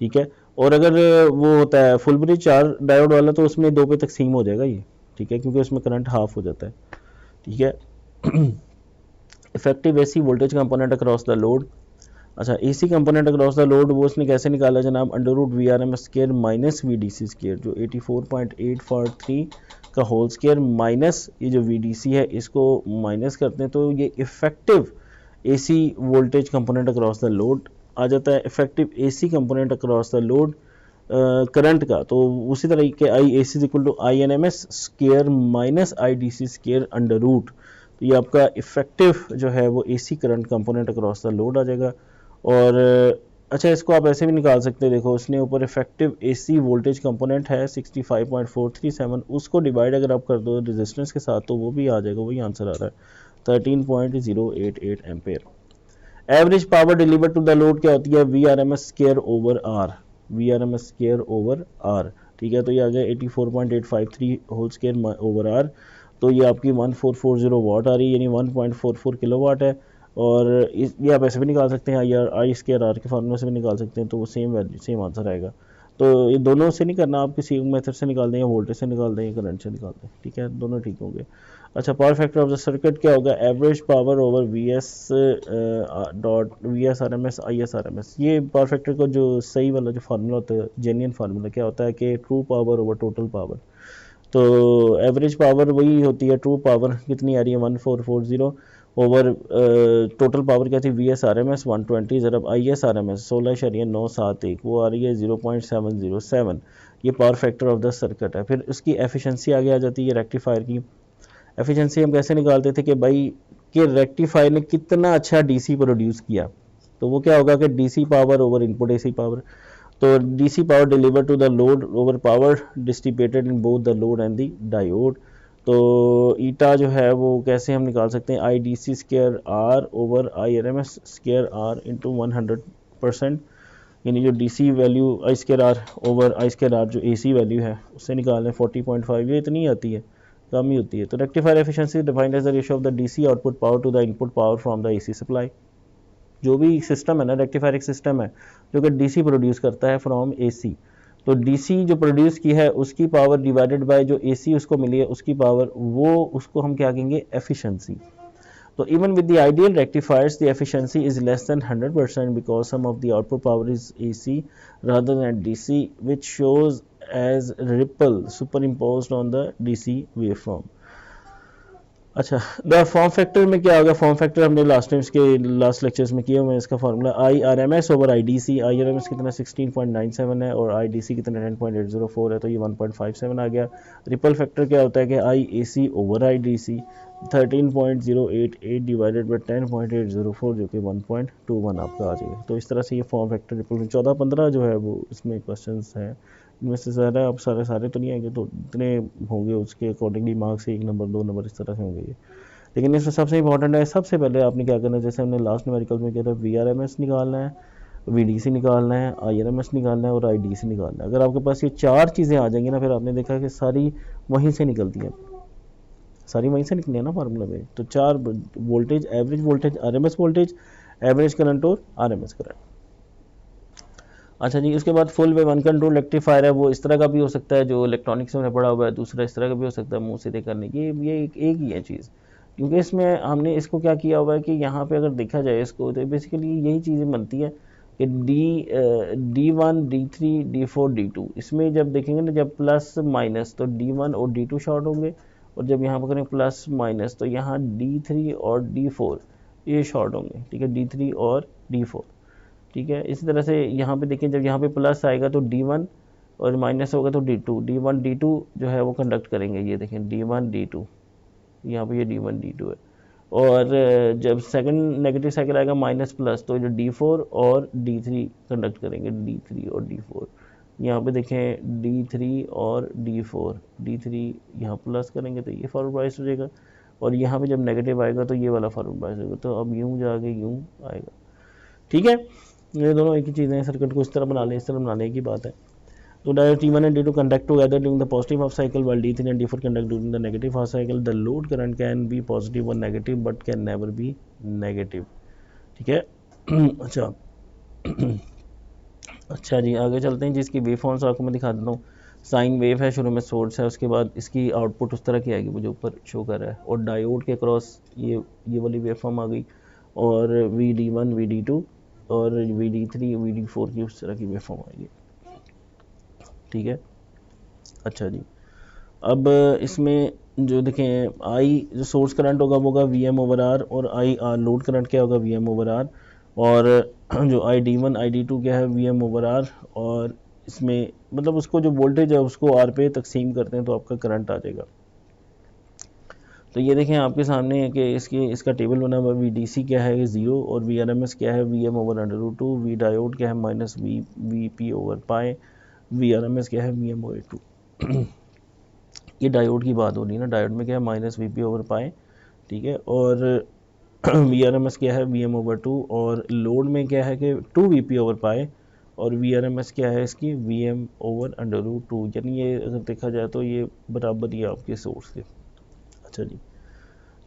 ठीक है। और अगर वो होता है फुल ब्रिज 4 डायोड वाला तो उसमें 2 पे तकसीम हो जाएगा ये, ठीक है, क्योंकि उसमें करंट हाफ हो जाता है, ठीक है। Effective AC voltage component across the load. अच्छा, AC component across the load वो उसने कैसे निकाला जनाब, √VRMS² माइनस VDC² जो 84.843 का होल स्क्वायर माइनस ये जो VDC है इसको माइनस करते हैं तो ये effective AC voltage component across the load आ जाता है। Effective AC component across the load current का तो उसी तरह के IAC = INMS² माइनस IDC² √, तो ये आपका इफेक्टिव जो है वो AC current component across the load आ जाएगा। और अच्छा, इसको आप ऐसे भी निकाल सकते हैं, देखो उसने ऊपर इफेक्टिव AC वोल्टेज कंपोनेंट है 65.437, उसको डिवाइड अगर आप कर दो रेजिस्टेंस के साथ तो वो भी आ जाएगा, वही आंसर आ रहा है 13.088 ampere. Average power deliver to the load क्या होती है, VRMS²/R, VRMS²/R, ठीक है। तो ये आ गया 84.853 होल स्क्वायर /R, तो ये आपकी 1440 वाट आ रही है, यानी 1.44 किलोवाट है। और ये आप ऐसे भी निकाल सकते हैं, I/R के फार्मूले से भी निकाल सकते हैं, तो वो सेम वैल्यू सेम आंसर आएगा। तो ये दोनों से नहीं करना, आप किसी मेथड से निकाल दें या वोल्टेज से निकाल दें या करंट से निकाल दें, ठीक है, दोनों ठीक होंगे। अच्छा, power factor of the circuit क्या होगा, average power over VS RMS IS RMS। ये पावर फैक्टर को जो सही वाला जो फार्मूला होता है, जेन्युइन फार्मूला क्या होता है कि true power over total power. तो एवरेज पावर वही होती है, ट्रू पावर कितनी आ रही है 1440 ओवर टोटल पावर क्या थी VS RMS 120 ज़रब IS RMS 16.971 वो आ रही है 0.707। ये power factor of the circuit है। फिर उसकी एफिशिएंसी आगे आ जाती है रेक्टिफायर की। एफिशिएंसी हम कैसे निकालते थे कि भाई कि रेक्टिफायर ने कितना अच्छा DC प्रोड्यूस किया, तो वो क्या होगा कि DC power over input AC power. तो DC power deliver to the load over power distributed in both the load and the diode. तो ईटा जो है वो कैसे हम निकाल सकते हैं, IDC² ओवर IRMS² इंटू 100%, यानी जो DC value I² over I² जो AC वैल्यू है उससे निकालें 40.5, ये इतनी आती है, कम ही होती है। तो rectifier efficiency defined as the ratio of the DC output power to the input power from the AC supply. जो भी सिस्टम है ना, रेक्टिफायर एक सिस्टम है जो कि DC प्रोड्यूस करता है फ्रॉम AC। तो DC जो प्रोड्यूस की है उसकी पावर डिवाइडेड बाय जो AC उसको मिली है उसकी पावर, वो उसको हम क्या कहेंगे, efficiency. So even with the ideal rectifiers, the efficiency is less than 100% because some of the output power is AC rather than DC, which shows as ripple superimposed on the DC waveform. अच्छा, the form factor में क्या होगा, form factor हमने last time इसके last lectures में किया हुआ है। इसका formula IRMS over IDC। IRMS कितना 16.97 है और IDC कितना 10.804 है, तो ये 1.57 आ गया। रिपल फैक्टर क्या होता है कि IAC over IDC 13.088 divided by 10.804 जो कि 1.21 आपका आ जाएगा। तो इस तरह से ये फॉर्म फैक्टर रिपल 14-15 जो है वो इसमें क्वेश्चन हैं। इनमें से ज़्यादा आप सारे तो नहीं आएंगे, तो इतने होंगे उसके अकॉर्डिंगली मार्क्स 1 नंबर 2 नंबर इस तरह से होंगे ये। लेकिन इसमें सबसे इंपॉर्टेंट है, सबसे पहले आपने क्या करना है, जैसे हमने लास्ट न्यूमेरिकल में किया था, VRMS निकालना है, VDC निकालना है, IRMS निकालना है और IDC निकालना है। अगर आपके पास ये 4 चीज़ें आ जाएंगी ना, फिर आपने देखा कि सारी वहीं से निकलती हैं, सारी वहीं से निकली है ना फार्मूला में। तो 4 voltage, average voltage, RMS voltage, average current और RMS करंट। अच्छा जी, उसके बाद फुल वेव अनकंट्रोल्ड रेक्टिफायर है, वो इस तरह का भी हो सकता है जो इलेक्ट्रॉनिक्स में पड़ा हुआ है, दूसरा इस तरह का भी हो सकता है मुंह सीधे करने की, ये एक ही है चीज़। क्योंकि इसमें हमने इसको क्या किया हुआ है कि यहाँ पे अगर देखा जाए इसको तो बेसिकली यही चीज़ें बनती है कि D1 D3 D4 D2, इसमें जब देखेंगे ना जब प्लस माइनस तो D1 और D2 शॉर्ट होंगे, और जब यहाँ पर करें प्लस माइनस तो यहाँ D3 और D4 ये शॉर्ट होंगे, ठीक है, D3 और D4, ठीक है। इसी तरह से यहाँ पे देखिए जब यहाँ पे प्लस आएगा तो D1 और माइनस होगा तो D2, D1 D2 जो है वो कंडक्ट करेंगे, ये देखें D1 D2, यहाँ पे ये D1 D2 है। और जब सेकंड नेगेटिव साइकिल आएगा माइनस प्लस तो जो D4 और D3 कंडक्ट करेंगे, D3 और D4, यहाँ पे देखें D3 और D3 यहाँ प्लस करेंगे तो ये फॉरवर्ड बायस हो जाएगा, और यहाँ पे जब नेगेटिव आएगा तो ये वाला फॉरवर्ड बायस होगा, तो अब यूँ जाके यूँ आएगा, ठीक है। ये दोनों एक ही चीज़ें हैं, सर्किट को इस तरह बना लें, इस तरह बनाने की बात है। तो diode T1 and D2 conduct together during the positive half cycle while D3 and D4 conduct during the negative half cycle. The load current can be positive or negative but can never be negative, ठीक है। अच्छा अच्छा जी, आगे चलते हैं जिसकी wave forms आपको मैं दिखा देता हूँ। साइन वेव है, शुरू में सोर्स है, उसके बाद इसकी आउटपुट उस तरह की आएगी मुझे ऊपर शो कर रहा है, और डायोड के क्रॉस ये वाली वेव फॉर्म आ गई, और VD1 VD2 और VD3 VD4 की उस तरह की वेव फॉर्म आएगी, ठीक है। अच्छा जी, अब इसमें जो देखें आई जो सोर्स करंट होगा वो होगा VM ओवर आर, और आई लोड करंट क्या होगा VM ओवर आर, और जो ID1 ID2 क्या है VM ओवर आर, और इसमें मतलब उसको जो वोल्टेज है उसको आर पे तकसीम करते हैं तो आपका करंट आ जाएगा। तो ये देखें आपके सामने है कि इसका टेबल बना हुआ, VDC क्या है 0, और VRMS क्या है VM ओवर √2, V डायोड क्या है माइनस VP ओवर पाए, VRMS क्या है VM ओवर 2। ये डायोड की बात हो रही है ना, डायोड में क्या है माइनस VP ओवर पाए, ठीक है, और VRMS क्या है VM ओवर 2, और लोड में क्या है कि 2 VP ओवर पाए, और VRMS क्या है इसकी VM ओवर √2, यानी ये अगर देखा जाए तो ये बराबर ही है आपके सोर्स के। अच्छा जी,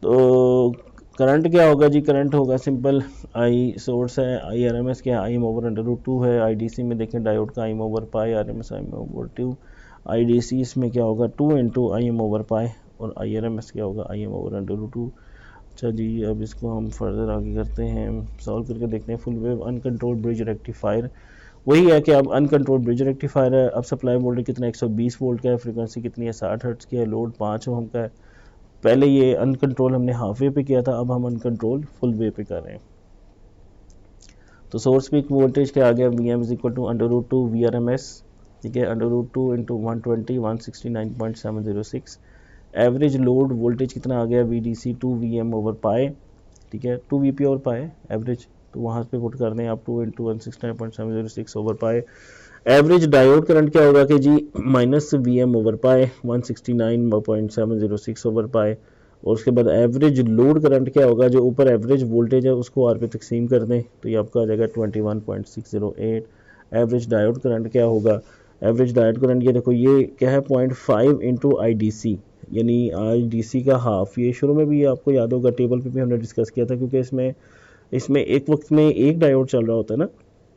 तो करंट क्या होगा जी, करंट होगा सिंपल, आई सोर्स है, IRMS क्या है IM ओवर √2 है, IDC में देखें डायोड का IM ओवर पाए, RMS IM ओवर 2, IDC इसमें क्या होगा 2 इंटू IM ओवर पाए, और IRMS क्या होगा IM ओवर √2। अच्छा जी, अब इसको हम फर्दर आगे करते हैं, सॉल्व करके देखते हैं। Full wave uncontrolled bridge rectifier वही है कि अब अनकंट्रोल्ड ब्रिज रेक्टिफायर है। अब सप्लाई वोल्टेज कितना 120 वोल्ट का है, फ्रीक्वेंसी कितनी है 60 हर्ट्ज की है, लोड 5 ओम का है। पहले ये अनकंट्रोल हमने हाफ वे पे किया था, अब हम अनकंट्रोल फुल वे पे कर रहे हैं। तो सोर्स पीक वोल्टेज क्या आ गया, VM is equal to √2 VRMS, ठीक है, √2 इंटू 120 169.706। एवरेज लोड वोल्टेज कितना आ गया, VDC 2 VM ओवर पाए, ठीक है, 2 VP ओवर पाए एवरेज, तो वहाँ पे पुट कर दें आप 2 इंटू 169.706 ओवर पाए। एवरेज डायोड करंट क्या होगा कि जी माइनस VM ओवर पाए 169.706 ओवर पाए, और उसके बाद एवरेज लोड करंट क्या होगा, जो ऊपर एवरेज वोल्टेज है उसको आर पे तकसीम कर दें तो ये आपका आ जाएगा 21.608। एवरेज डायोड करंट क्या होगा, एवरेज डायोड करंट ये देखो ये क्या है 0.5 इंटू IDC, यानी IDC का हाफ। ये शुरू में भी आपको याद होगा टेबल पे भी हमने डिस्कस किया था, क्योंकि इसमें एक वक्त में एक डायोड चल रहा होता है ना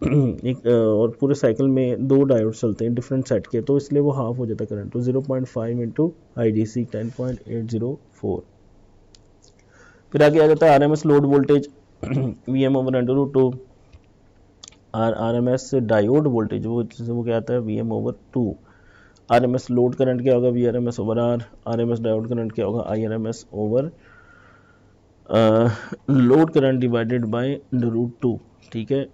एक और पूरे साइकिल में 2 डायोड चलते हैं डिफरेंट सेट के, तो इसलिए वो हाफ हो जाता है करंट। तो 0.5 इंटू IDC 10.804। फिर आगे आ जाता है RMS load voltage VM over √2, RMS diode voltage वो क्या आता है VM over 2। RMS load current क्या होगा VRMS over R, RMS diode current क्या होगा IRMS over load current divided by √2, ठीक है।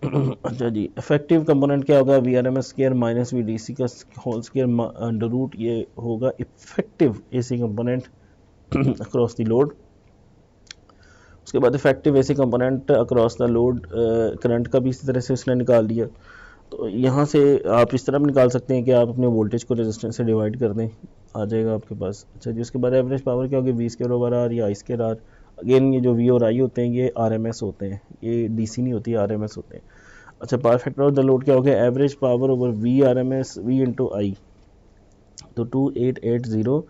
अच्छा जी, इफेक्टिव कंपोनेंट क्या होगा VRMS स्क्वायर माइनस VDC का होल स्क्वायर √, ये होगा effective AC component across the load. उसके बाद effective AC component across the load current का भी इसी तरह से उसने निकाल दिया। तो यहाँ से आप इस तरह भी निकाल सकते हैं कि आप अपने वोल्टेज को रेजिस्टेंस से डिवाइड कर दें, आ जाएगा आपके पास। अच्छा जी, उसके बाद एवरेज पावर क्या होगी V स्क्वायर ओवर R या I स्क्वायर R। अगेन ये जो V और I होते हैं ये RMS होते हैं, ये DC नहीं होती, RMS होते हैं। अच्छा, power factor of the load क्या हो गया, average power over V RMS V into I, तो 2880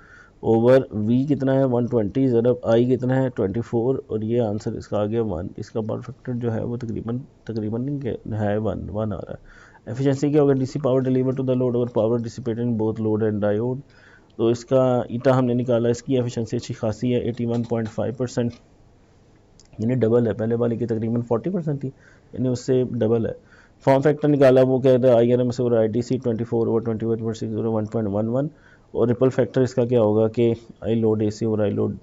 ओवर वी कितना है 120 ज़रब आई कितना है 24 और ये आंसर इसका आ गया 1। इसका पावर फैक्टर जो है वो तकरीबन नहीं है 1 आ रहा है। एफिशिएंसी क्या होगा DC power deliver to the load और power dissipated in both load and diode. तो इसका ईटा हमने निकाला, इसकी एफिशिएंसी अच्छी खासी है 81.5%, यानी डबल है, पहले वाली की तकरीबन 40% थी, यानी उससे डबल है। फॉर्म फैक्टर निकाला, वो कहता है I R M S over I T C 24/21/601.11 और रिपल फैक्टर इसका क्या होगा कि आई लोड ए सी और आई लोड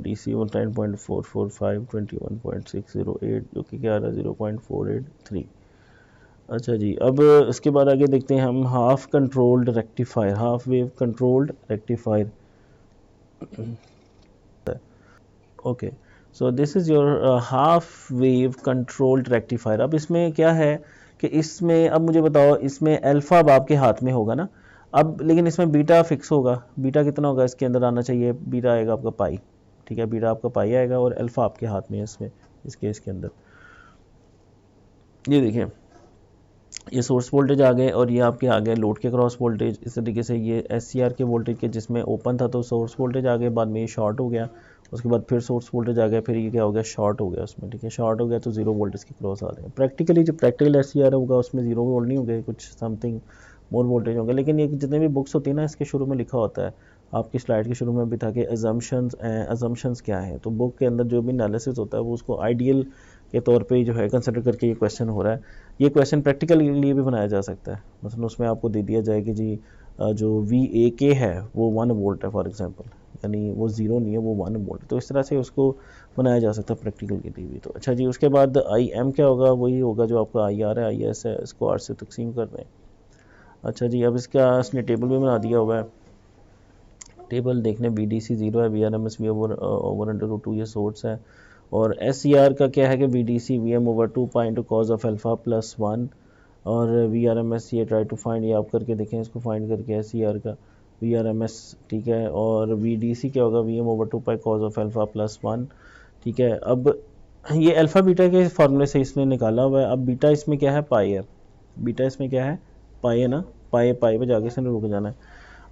डी सी और 10.445 21.608 जो कि क्या आ रहा है 0.483। अच्छा जी, अब इसके बाद आगे देखते हैं हम half controlled rectifier, half wave controlled rectifier. Okay, so this is your half wave controlled rectifier. अब इसमें क्या है कि इसमें अब मुझे बताओ, इसमें अल्फ़ा अब आपके हाथ में होगा ना, अब लेकिन इसमें बीटा फिक्स होगा। बीटा कितना होगा इसके अंदर आना चाहिए, बीटा आएगा आपका पाई, ठीक है, बीटा आपका पाई आएगा और अल्फ़ा आपके हाथ में है इसमें, इस केस के अंदर। ये देखें, ये सोर्स वोल्टेज आ गए और ये आपके आ गए लोड के क्रॉस वोल्टेज। इस तरीके से ये एससीआर के वोल्टेज के जिसमें ओपन था तो सोर्स वोल्टेज आ गए, बाद में ये शॉर्ट हो गया, उसके बाद फिर सोर्स वोल्टेज आ गया, फिर ये क्या हो गया शॉर्ट हो गया उसमें, ठीक है, शॉर्ट हो गया तो जीरो वोल्टेज के क्रॉस आ रहे हैं। प्रैक्टिकली जो प्रैक्टिकल एससीआर होगा उसमें जीरो वोल्ट नहीं होंगे, कुछ समथिंग मोर वोल्टेज होंगे, लेकिन ये जितने भी बुक्स होती है ना इसके शुरू में लिखा होता है, आपकी स्लाइड के शुरू में भी था कि अजम्पशंस क्या हैं, तो बुक के अंदर जो भी एनालिसिस होता है वो उसको आइडियल के तौर पे जो है कंसिडर करके ये क्वेश्चन हो रहा है। ये क्वेश्चन प्रैक्टिकल के लिए भी बनाया जा सकता है, मतलब उसमें आपको दे दिया जाए कि जी जो वी ए के है वो 1 वोल्ट है फॉर एग्जांपल, यानी वो ज़ीरो नहीं है, वो 1 वोल्ट, तो इस तरह से उसको बनाया जा सकता है प्रैक्टिकल के लिए भी। तो अच्छा जी, उसके बाद आई एम क्या होगा, वही होगा जो आपका आई आर है, आई एस है, इसको आर से तकसीम कर दें। अच्छा जी, अब इसका इसने टेबल भी बना दिया हुआ है, टेबल देखने बी डी सी ज़ीरो है, V R M S V over under root 2 ये सोर्स है, और एस सी आर का क्या है कि V D C V M over 2 pi into cos of alpha plus 1, और वी आर एम एस ये ट्राई टू फाइंड, ये आप करके देखें इसको फाइंड करके एस सी आर का वी आर एम एस, ठीक है, और वी डी सी क्या होगा V M over 2 pi cos of alpha plus 1, ठीक है। अब ये अल्फ़ा बीटा के फार्मूले से इसने निकाला हुआ है, अब बीटा इसमें क्या है पाई है, बीटा इसमें क्या है पाई है ना, पाई पे जाके इसने रुक जाना है।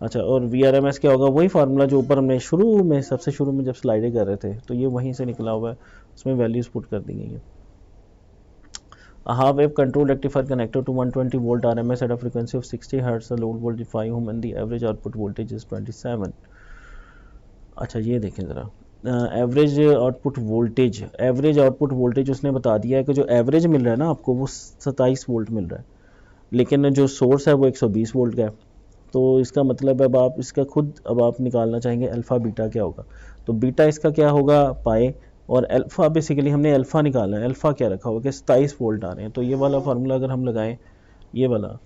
अच्छा, और वी आर एम एस क्या होगा, वही फार्मूला जो ऊपर हमने शुरू में सबसे शुरू में जब स्लाइडें कर रहे थे तो ये वहीं से निकला हुआ है, उसमें वैल्यूज़ पुट कर दी गई हैं। Half wave control rectifier connected to 120 volt RMS at a frequency of 60 Hz, the load voltage 5 ohm and the average output voltage is 27। अच्छा ये देखें ज़रा, एवरेज आउटपुट वोल्टेज उसने बता दिया है कि जो एवरेज मिल रहा है ना आपको वो 27 वोल्ट मिल रहा है, लेकिन जो सोर्स है वो 120 वोल्ट का है। तो इसका मतलब अब आप इसका खुद अब आप निकालना चाहेंगे अल्फ़ा बीटा क्या होगा, तो बीटा इसका क्या होगा पाए, और अल्फ़ा बेसिकली हमने अल्फ़ा निकालना है, अल्फ़ा क्या रखा होगा कि 27 वोल्ट आ रहे हैं, तो ये वाला फार्मूला अगर हम लगाएं ये वाला,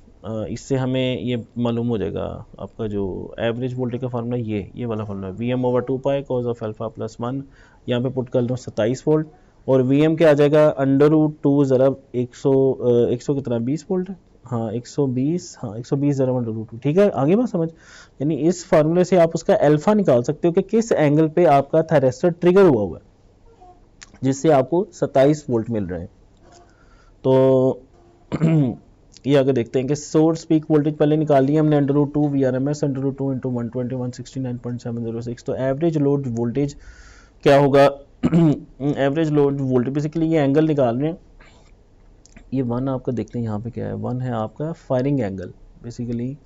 इससे हमें ये मालूम हो जाएगा आपका जो एवरेज वोल्टेज का फार्मूला, ये वाला formula V M over 2 pi cos of alpha plus 1, यहाँ पे पुट कर लो 27 वोल्ट, और वी एम क्या आ जाएगा अंडर रूट 2 ज़रा 100 कितना 20 वोल्ट है, हाँ 120, हाँ 120 ज़रा अंडर रूट 2, ठीक है, आगे बात समझ। यानी इस फार्मूले से आप उसका अल्फ़ा निकाल सकते हो कि किस एंगल पे आपका थायरेस्टर ट्रिगर हुआ है जिससे आपको 27 वोल्ट मिल रहे हैं। तो ये आगे देखते हैं कि सोर्स पीक वोल्टेज पहले निकाल लिया हमने under root 2 V R M S under root 2 into 120 169.706, तो एवरेज लोड वोल्टेज क्या होगा एवरेज लोड वोल्टेज बेसिकली ये एंगल निकाल रहे हैं, ये 1 आपका देखते हैं यहाँ पे क्या है, 1 है आपका फायरिंग एंगल बेसिकली,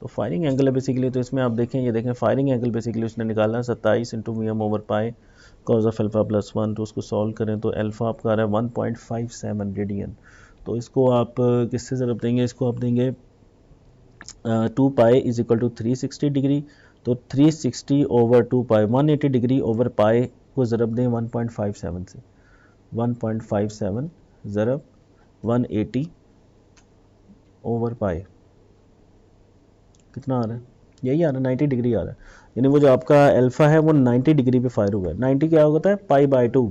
तो फायरिंग एंगल है बेसिकली, तो इसमें आप देखें ये देखें फायरिंग एंगल बेसिकली उसने निकाला 27 into V M over pi cos of alpha plus 1, तो उसको सॉल्व करें तो अल्फ़ा आपका आ रहा है 1.57 रेडियन, तो इसको आप किससे ज़रूर देंगे, इसको आप देंगे 2 pi is equal to 360 degree, तो 360 over 2 pi 180 degree over pi को ज़रब दें 1.57 से, 1.57 ज़रब 180 ओवर पाई कितना आ रहा है, यही आ रहा है 90 डिग्री आ रहा है, यानी वो जो आपका अल्फ़ा है वो 90 डिग्री पे फायर हुआ है। 90 क्या होता है पाई बाय 2,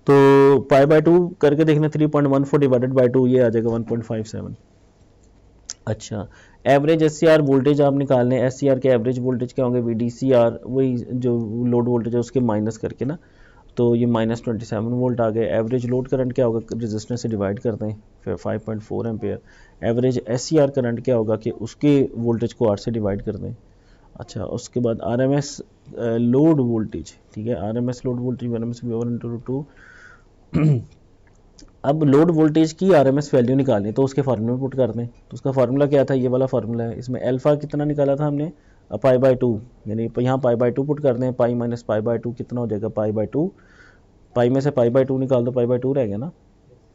तो पाई बाय 2 करके देखना 3.14 डिवाइडेड बाय 2 ये आ जाएगा 1.57। अच्छा, एवरेज एससीआर वोल्टेज आप निकाल लें, एससीआर के एवरेज वोल्टेज क्या होंगे वीडीसीआर, वही जो लोड वोल्टेज है उसके माइनस करके ना, तो ये -27 वोल्ट आ गए। एवरेज लोड करंट क्या होगा रेजिस्टेंस से डिवाइड करते हैं फिर 5.4 एम्पेयर। एवरेज एससीआर करंट क्या होगा कि उसके वोल्टेज को 8 से डिवाइड कर दें, अच्छा, उसके बाद R M S load voltage, ठीक है, R M S load voltage one M S V over into root two. अब लोड वोल्टेज की आरएमएस वैल्यू निकालनी तो उसके फार्मूले में पुट कर दें। तो उसका फार्मूला क्या था, ये वाला फार्मूला है। इसमें अल्फा कितना निकाला था हमने, पाई बाय टू, यानी यहाँ पाई बाय टू पुट कर दें। Pi minus pi by to कितना हो जाएगा, पाई बाय टू। पाई में से पाई बाय टू निकाल दो, पाई बाय टू रह गया ना,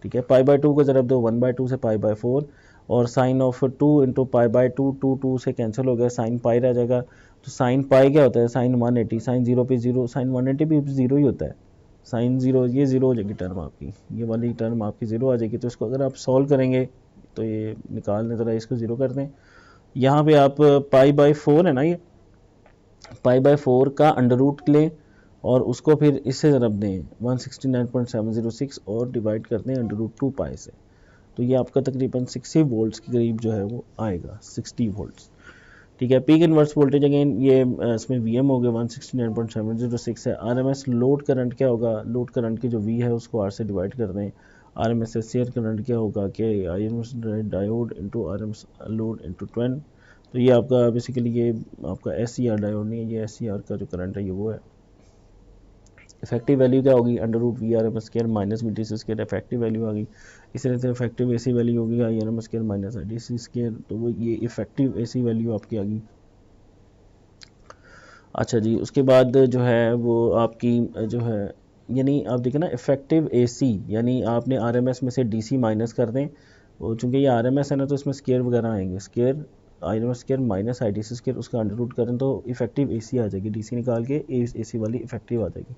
ठीक है। पाई बाय टू को ज़रब दो 1/2 से पाई बाय 4, और sine of 2 into pi by two, two two से कैंसिल हो गया, साइन पाई रह जाएगा। तो साइन पाई क्या होता है, साइन 180, साइन जीरो पे जीरो, साइन 180 भी जीरो ही होता है। साइन जीरो, ये जीरो हो जाएगी टर्म आपकी, ये वाली टर्म आपकी जीरो आ जाएगी। तो इसको अगर आप सॉल्व करेंगे तो ये निकाल दें, ज़रा इसको जीरो कर दें। यहाँ पे आप पाई बाय 4 है ना, ये पाई बाय 4 का अंडर रूट लें और उसको फिर इससे ज़रब दें 169.706 और डिवाइड कर दें अंडर रूट 2 पाई से। तो ये आपका तकरीबन 60 वोल्ट्स के करीब जो है वो आएगा, 60 वोल्ट्स, ठीक है। पीक इन्वर्स वोल्टेज अगेन ये इसमें वी एम हो गया 169.706 है। R M S load current क्या होगा, लोड करंट की जो वी है उसको आर से डिवाइड कर दें। R M S air current क्या होगा कि I M S diode into R M S load into 10। तो ये आपका बेसिकली ये आपका एस सी आर डायोड नहीं है, ये एस सी आर का जो करंट है ये वो है। इफेक्टिव वैल्यू क्या होगी, under root V R M square minus V D C square, effective value आ गई। इस तरह से इफेक्टिव ए सी वैल्यू होगी I R M square minus I D C square, तो वो ये इफेक्टिव ए सी वैल्यू आपकी आ गई। अच्छा जी, उसके बाद जो है वो आपकी जो है, यानी आप देखें ना इफेक्टिव एसी, यानी आपने आरएमएस में से डीसी माइनस कर दें। वो चूंकि ये आरएमएस है ना, तो इसमें स्केयर वगैरह आएंगे, square RMS square minus IDC square, उसका अंडर रूट करें तो इफेक्टिव एसी आ जाएगी, डीसी निकाल के एसी वाली इफेक्टिव आ जाएगी।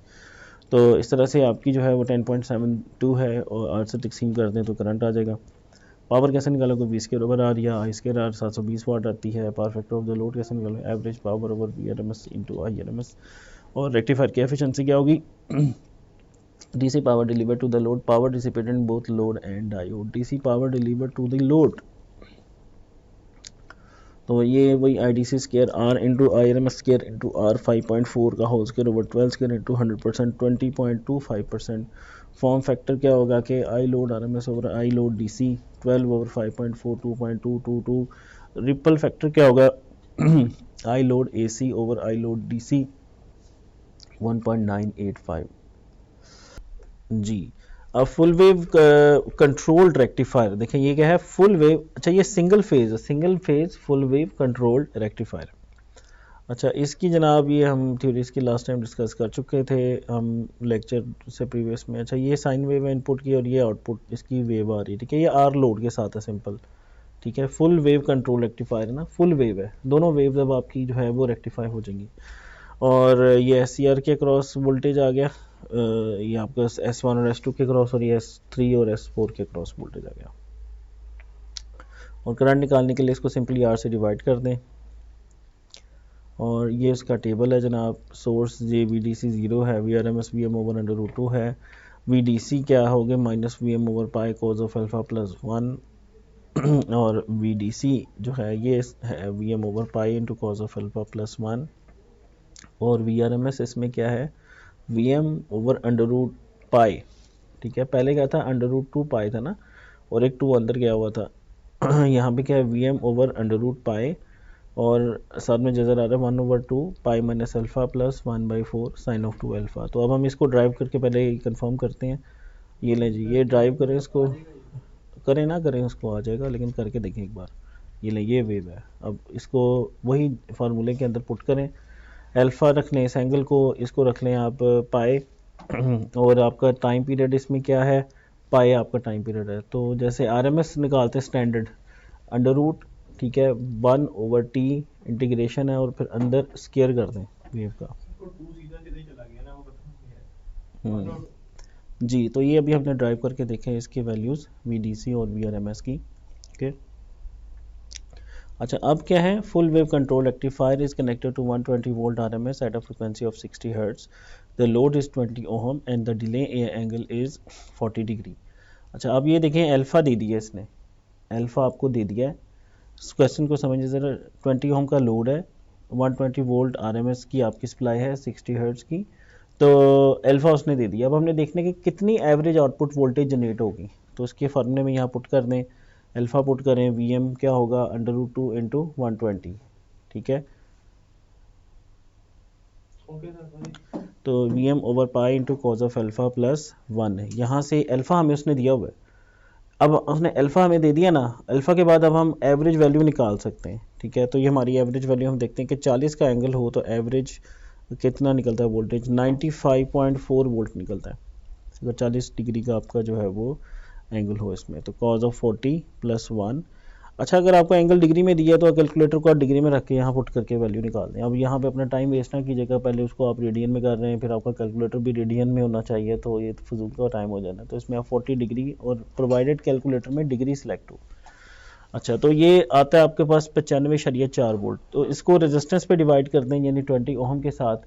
तो इस तरह से आपकी जो है वो 10.72 है, और आर से तकसीम कर दें तो करंट आ जाएगा। पावर कैसे निकालोगे, वी स्केयर ओवर आर या आई स्केयर आर 720 वाट आती है। Power factor of the load कैसे निकालोगे, average power over V R M S into I R M S. और रेक्टिफायर की एफिशिएंसी क्या होगी, DC power deliver to the load, power dissipated in both load and diode, DC power deliver to the load. तो ये वही I D C square R into I R M S square into R 5.4 का whole square over 12 square into 100%, 20.25%। Form factor क्या होगा कि I load R M S over I load D C 12 over 5.4, 2.222। Ripple factor क्या होगा, I load A C over I load D C 1.985 जी। अब full wave controlled rectifier देखें, ये क्या है, फुल वेव। अच्छा, ये single phase full wave controlled rectifier. अच्छा, इसकी जनाब ये हम थ्योरीज की लास्ट टाइम डिस्कस कर चुके थे हम लेक्चर से प्रीवियस में। अच्छा, ये साइन वेव है इनपुट की और ये आउटपुट इसकी वेव आ रही है, ठीक है। ये आर लोड के साथ है सिंपल, ठीक है। फुल वेव कंट्रोल रेक्टिफायर है ना, फुल वेव है, दोनों वेव अब आपकी जो है वो रेक्टिफाई हो जाएंगी। और ये एस सी आर के क्रॉस वोल्टेज आ गया, ये आपका S1 और S2 के क्रॉस, और ये S3 और S4 के क्रॉस वोल्टेज आ गया। और करंट निकालने के लिए इसको सिंपली R से डिवाइड कर दें। और ये इसका टेबल है जनाब, source J V D C zero है, V R M S V M over under root 2 है, वी डी सी क्या हो गया minus V M over pi cos of alpha plus 1, और वी डी सी जो है ये है V M over pi into cos of alpha plus 1। और वी आर एम एस इसमें क्या है, V M over under root पाई, ठीक है। पहले क्या था, अंडर रूट 2 पाई था ना, और एक 2 अंदर गया हुआ था। यहाँ पे क्या है, V M over under root pi, और साथ में जजर आ रहा है 1/2 pi minus alpha plus 1/4 sine of 2 alpha. तो अब हम इसको ड्राइव करके पहले कंफर्म करते हैं। ये लें जी, ये ड्राइव करें, इसको करें ना करें उसको आ जाएगा, लेकिन करके देखें एक बार। ये लें, ये वेव है। अब इसको वही फार्मूले के अंदर पुट करें, अल्फ़ा रख लें इस एंगल को, इसको रख लें आप पाए, और आपका टाइम पीरियड इसमें क्या है, पाए आपका टाइम पीरियड है। तो जैसे आरएमएस निकालते हैं स्टैंडर्ड अंडर रूट, ठीक है, 1/t इंटीग्रेशन है, और फिर अंदर स्केयर कर दें वेव का। जी, तो ये अभी हमने ड्राइव करके देखे इसके वैल्यूज़ VDC और VRMS की, ओके। अच्छा, अब क्या है, full wave control rectifier is connected to 120 volt RMS at a frequency of 60 hertz, the load is 20 ohm and the delay angle is 40 degree. अच्छा, अब ये देखें, अल्फ़ा दे दिया इसने, अल्फ़ा आपको दे दिया है। इस क्वेश्चन को समझिए ज़रा, 20 ओम का लोड है, 120 वोल्ट RMS की आपकी सप्लाई है 60 हर्ट्ज की, तो अल्फ़ा उसने दे दिया। अब हमने देखने की कितनी एवरेज आउटपुट वोल्टेज जनरेट होगी, तो इसके फार्मूले में यहाँ पुट कर दें, अल्फ़ा पुट करें, वी एम क्या होगा अंडर रूट 2 इंटू 120, ठीक है। तो V M over pi into cos of alpha plus 1 है। यहाँ से अल्फ़ा हमें उसने दिया हुआ है, अब उसने अल्फ़ा हमें दे दिया ना, अल्फ़ा के बाद अब हम एवरेज वैल्यू निकाल सकते हैं, ठीक है। तो ये हमारी एवरेज वैल्यू हम देखते हैं कि 40 का एंगल हो तो एवरेज कितना निकलता है वोल्टेज, 95.4 वोल्ट निकलता है अगर 40 डिग्री का आपका जो है वो एंगल हो इसमें। तो कॉज ऑफ 40 प्लस 1। अच्छा, अगर आपको एंगल डिग्री में दिया है तो कैलकुलेटर को आप डिग्री में रख के यहाँ पुट करके वैल्यू निकाल दें। अब यहाँ पे अपना टाइम वेस्ट ना कीजिएगा, पहले उसको आप रेडियन में कर रहे हैं, फिर आपका कैलकुलेटर भी रेडियन में होना चाहिए, तो ये तो फजूल का टाइम हो जाना है। तो इसमें आप 40 डिग्री और प्रोवाइडेड कैलकुलेटर में डिग्री सेलेक्ट हो। अच्छा, तो ये आता है आपके पास 95.4 वोल्ट। तो इसको रेजिस्टेंस पे डिवाइड कर दें यानी 20 ओम के साथ,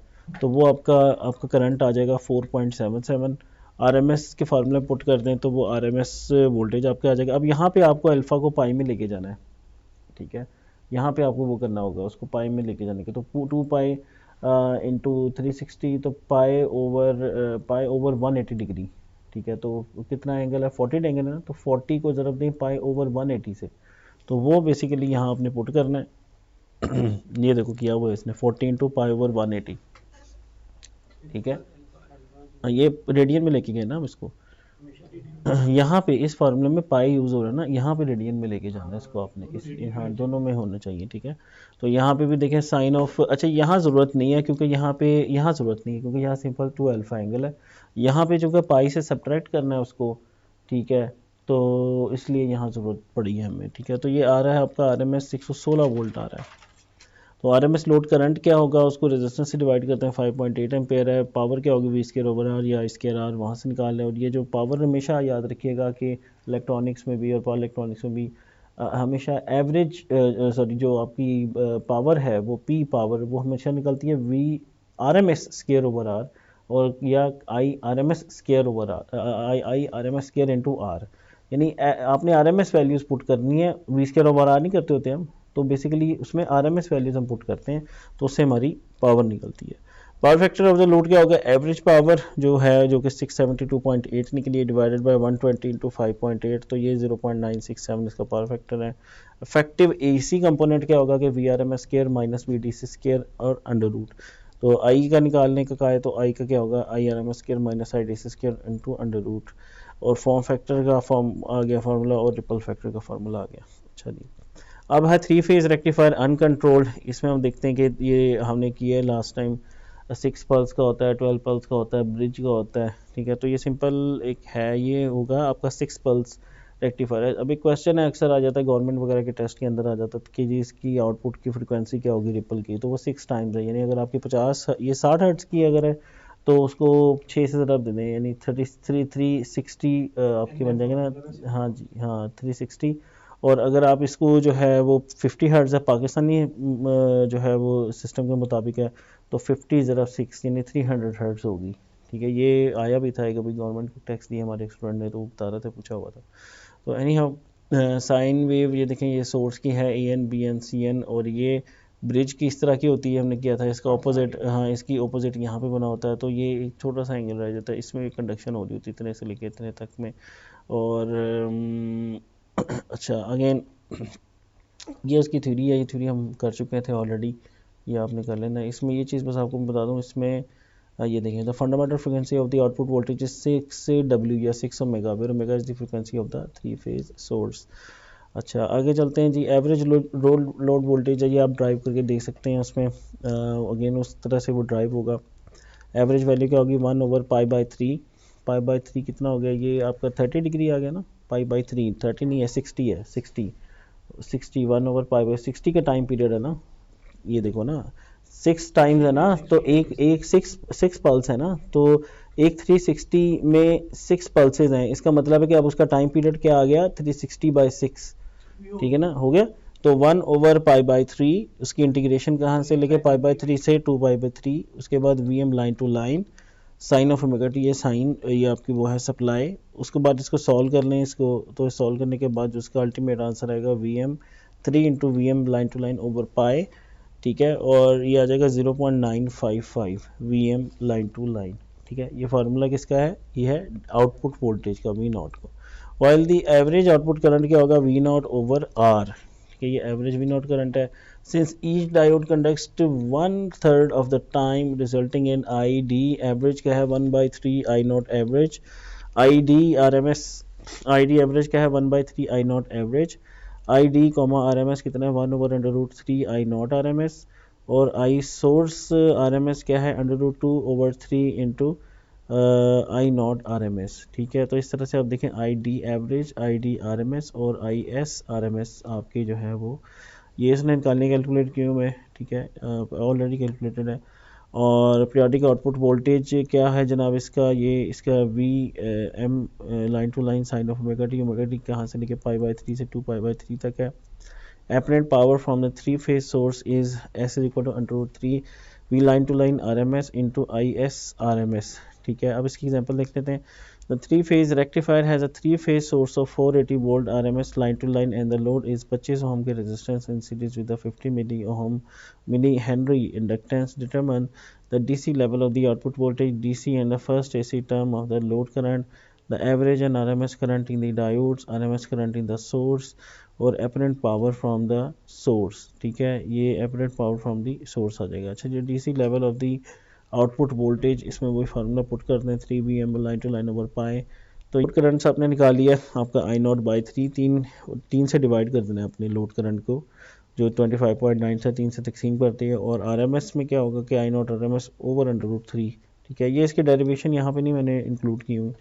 तो वो आपका करंट आ जाएगा 4.77। आरएमएस के फार्मूला पुट कर दें तो वो आरएमएस वोल्टेज आपके आ जाएगा। अब यहाँ पे आपको अल्फ़ा को पाई में लेके जाना है, ठीक है। यहाँ पे आपको वो करना होगा, उसको पाई में लेके जाने के, तो 2 पाई इंटू 360, तो पाई ओवर 180 डिग्री, ठीक है। तो कितना एंगल है, 40 एंगल है ना, तो 40 को ज़रब दें पाई ओवर 180 से, तो वो बेसिकली यहाँ आपने पुट करना है। ये देखो किया हुआ है इसने 40 इंटू पाई ओवर 180, ठीक है। ये रेडियन में लेके गए ना हम इसको, यहाँ पे इस फार्मूले में पाई यूज़ हो रहा है ना, यहाँ पे रेडियन में लेके जाना है इसको आपने, इस हाँ दोनों में होना चाहिए, ठीक है। तो यहाँ पे भी देखें साइन ऑफ, अच्छा यहाँ ज़रूरत नहीं है क्योंकि यहाँ ज़रूरत नहीं है क्योंकि यहाँ सिंपल 2 अल्फ़ा एंगल है। यहाँ पे जो कि पाई से सब्ट्रैक्ट करना है उसको, ठीक है, तो इसलिए यहाँ ज़रूरत पड़ी है हमें, ठीक है। तो ये आ रहा है आपका आर एम एस 616 वोल्ट आ रहा है। तो R M S load current क्या होगा, उसको रेजिस्टेंस से डिवाइड करते हैं, 5.8 एम्पेयर है। पावर क्या होगी, वी स्केयर ओवर आर या स्केयर आर, वहाँ से निकाल लें। और ये जो पावर हमेशा याद रखिएगा कि इलेक्ट्रॉनिक्स में भी और पावर इलेक्ट्रॉनिक्स में भी हमेशा एवरेज सॉरी जो आपकी पावर है वो पी पावर वो हमेशा निकलती है V R M S square over R, और या I R M S square over R, I R M S square into R. यानी आपने R M S values put करनी है, वी स्केयर ओवर आर नहीं करते होते हम, तो बेसिकली उसमें आर एम एस वैल्यूज हम पुट करते हैं तो उससे हमारी पावर निकलती है। Power factor of the load क्या होगा, एवरेज पावर जो है जो कि 672.8 निकली है, डिवाइडेड बाय 120 इंटू 5.8, तो ये 0.967 इसका पावर फैक्टर है। इफेक्टिव एसी कंपोनेंट क्या होगा कि V R M S square minus V D C square और अंडर रूट। तो आई का निकालने का है तो आई का क्या होगा, I R M S square minus I D C square into under root. और फॉर्म फैक्टर का फॉर्म आ गया फार्मूला, और रिपल फैक्टर का फार्मूला आ गया। अच्छा जी, अब है 3 फेज़ रेक्टिफायर अनकंट्रोल्ड। इसमें हम देखते हैं कि ये हमने किया है लास्ट टाइम, 6 पल्स का होता है, 12 पल्स का होता है, ब्रिज का होता है, ठीक है। तो ये सिंपल एक है, ये होगा आपका 6 पल्स रेक्टिफायर है। अब एक क्वेश्चन है अक्सर आ जाता है गवर्नमेंट वगैरह के टेस्ट के अंदर आ जाता है कि जी इसकी आउटपुट की फ्रिक्वेंसी क्या होगी रिपल की, तो वो 6 टाइम्स है। यानी अगर आपकी 50 ये 60 हर्ट्ज की अगर है तो उसको 6 से ज़रब दे दें, यानी 360 आपकी बन जाएंगे ना, हाँ जी हाँ 360। और अगर आप इसको जो है वो 50 हर्ट्ज है पाकिस्तानी जो है वो सिस्टम के मुताबिक है, तो 50 ज़रा 6 यानी 300 हर्ट्ज होगी, ठीक है। ये आया भी था कभी गवर्नमेंट को टैक्स दिया हमारे स्टूडेंट ने, तो वो बता रहे थे, पूछा हुआ था। तो एनी हाउ साइन वेव ये देखें, ये सोर्स की है A N B N C N, और ये ब्रिज किस तरह की होती है हमने किया था, इसका ऑपोजिट, हाँ इसकी ऑपोजिट यहाँ पे बना होता है। तो ये एक छोटा सा एंगल रह जाता है, इसमें कंडक्शन हो रही होती है इतने से लेके इतने तक में। और अच्छा अगेन ये उसकी थ्योरी है, ये थ्योरी हम कर चुके थे ऑलरेडी, ये आपने कर लेना। इसमें ये चीज़ बस आपको बता दूँ, इसमें ये देखें the fundamental frequency of the output voltage is 6 W या 6 omega, where omega is the frequency of the 3 phase source. अच्छा आगे चलते हैं जी, एवरेज लोड वोल्टेज है, ये आप ड्राइव करके देख सकते हैं उसमें, अगेन उस तरह से वो ड्राइव होगा। एवरेज वैल्यू क्या होगी, 1 over pi by 3, pi by 3 कितना हो गया, ये आपका 30 डिग्री आ गया ना, पाई बाई 3 30 नहीं है 60 है, 60 1 ओवर पाई बाई 60 का टाइम पीरियड है ना, ये देखो ना 6 टाइम्स है ना, तो एक 6 पल्स है ना, तो एक 360 में 6 पल्सेज हैं, इसका मतलब है कि अब उसका टाइम पीरियड क्या आ गया 360/6, ठीक है ना, हो गया। तो 1 ओवर पाई बाई 3, उसकी इंटीग्रेशन कहाँ से लेके पाई बाई 3 से 2 पाई बाई 3, उसके बाद V M line to line sine of omega T, ये साइन ये आपकी वो है सप्लाई। उसके बाद इसको सॉल्व कर लें इसको, तो सॉल्व करने के बाद उसका अल्टीमेट आंसर आएगा V M 3 into V M line to line over pi, ठीक है। और ये आ जाएगा 0.955 V M line to line, ठीक है। ये फार्मूला किसका है, ये है आउटपुट वोल्टेज का वी नॉट का। While the average output current क्या होगा, वी नॉट ओवर आर, ठीक है, ये एवरेज वी नॉट करंट है। Since each diode conducts 1/3 of the time resulting in I D, average क्या है 1/3 I naught average. I D R M S, I D average क्या है 1/3 I naught average. I D comma R M S कितना है 1/√3 I not R M S. और I source R M S क्या है √2/3 into I not R M S. ठीक है, तो इस तरह से आप देखें I D average, I D R M S और I S R M S आपके जो है वो ये इसने निकालने कैलकुलेट किए हुए हैं। ठीक है, ऑलरेडी कैलकुलेटेड है। और पीरियोडिक आउटपुट वोल्टेज क्या है जनाब इसका, ये इसका V M line to line sine of omega T कहाँ से लेके π/3 से 2π/3 तक है। apparent power from the three phase source is S is equal to √3 V line to line RMS into IS RMS। ठीक है, अब इसकी एग्जांपल देख लेते हैं। The three phase rectifier has a three phase source of 480 volt RMS line to line and the load is 25 ohm के resistance in series with a 50 millihenry inductance। Determine the DC level of the output voltage DC and the first AC term of the load current, the average and RMS current in the diodes, RMS current in the source और apparent power from the source। ठीक है, ये apparent power from the source आ जाएगा। अच्छा, जो DC level of the output voltage इसमें वही formula put कर दें 3 line to line over pi। तो लोड करंट आपने निकाल लिया आपका आई नॉट बाई 3, तीन से डिवाइड कर देना है अपने लोड करंट को जो 25.9 से 3 से तकसीम करती है। और आर एम एस में क्या होगा कि I not R M S over √3। ठीक है, ये इसके डेरिवेशन यहाँ पे नहीं मैंने इंक्लूड की हुई।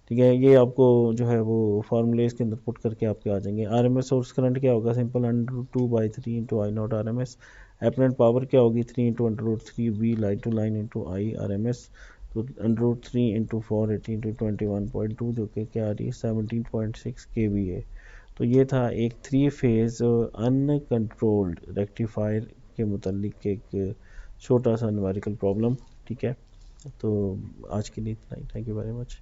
ठीक है, ये आपको जो है वो फार्मूले इसके अंदर पुट करके आपके आ जाएंगे। R M S source current क्या होगा simple √2/3 into I not R M S. Apparent power क्या होगी 3 into √3 V line to line into I R M S. तो √3 इंटू 480 इंटू 21.2 जो कि क्या आ रही है 17.6 kVA। तो ये था एक 3 फेज़ अनकंट्रोल्ड रेक्टिफायर के मुतालिक एक छोटा सा न्यूमेरिकल प्रॉब्लम। ठीक है, तो आज के लिए इतना ही। Thank you very much.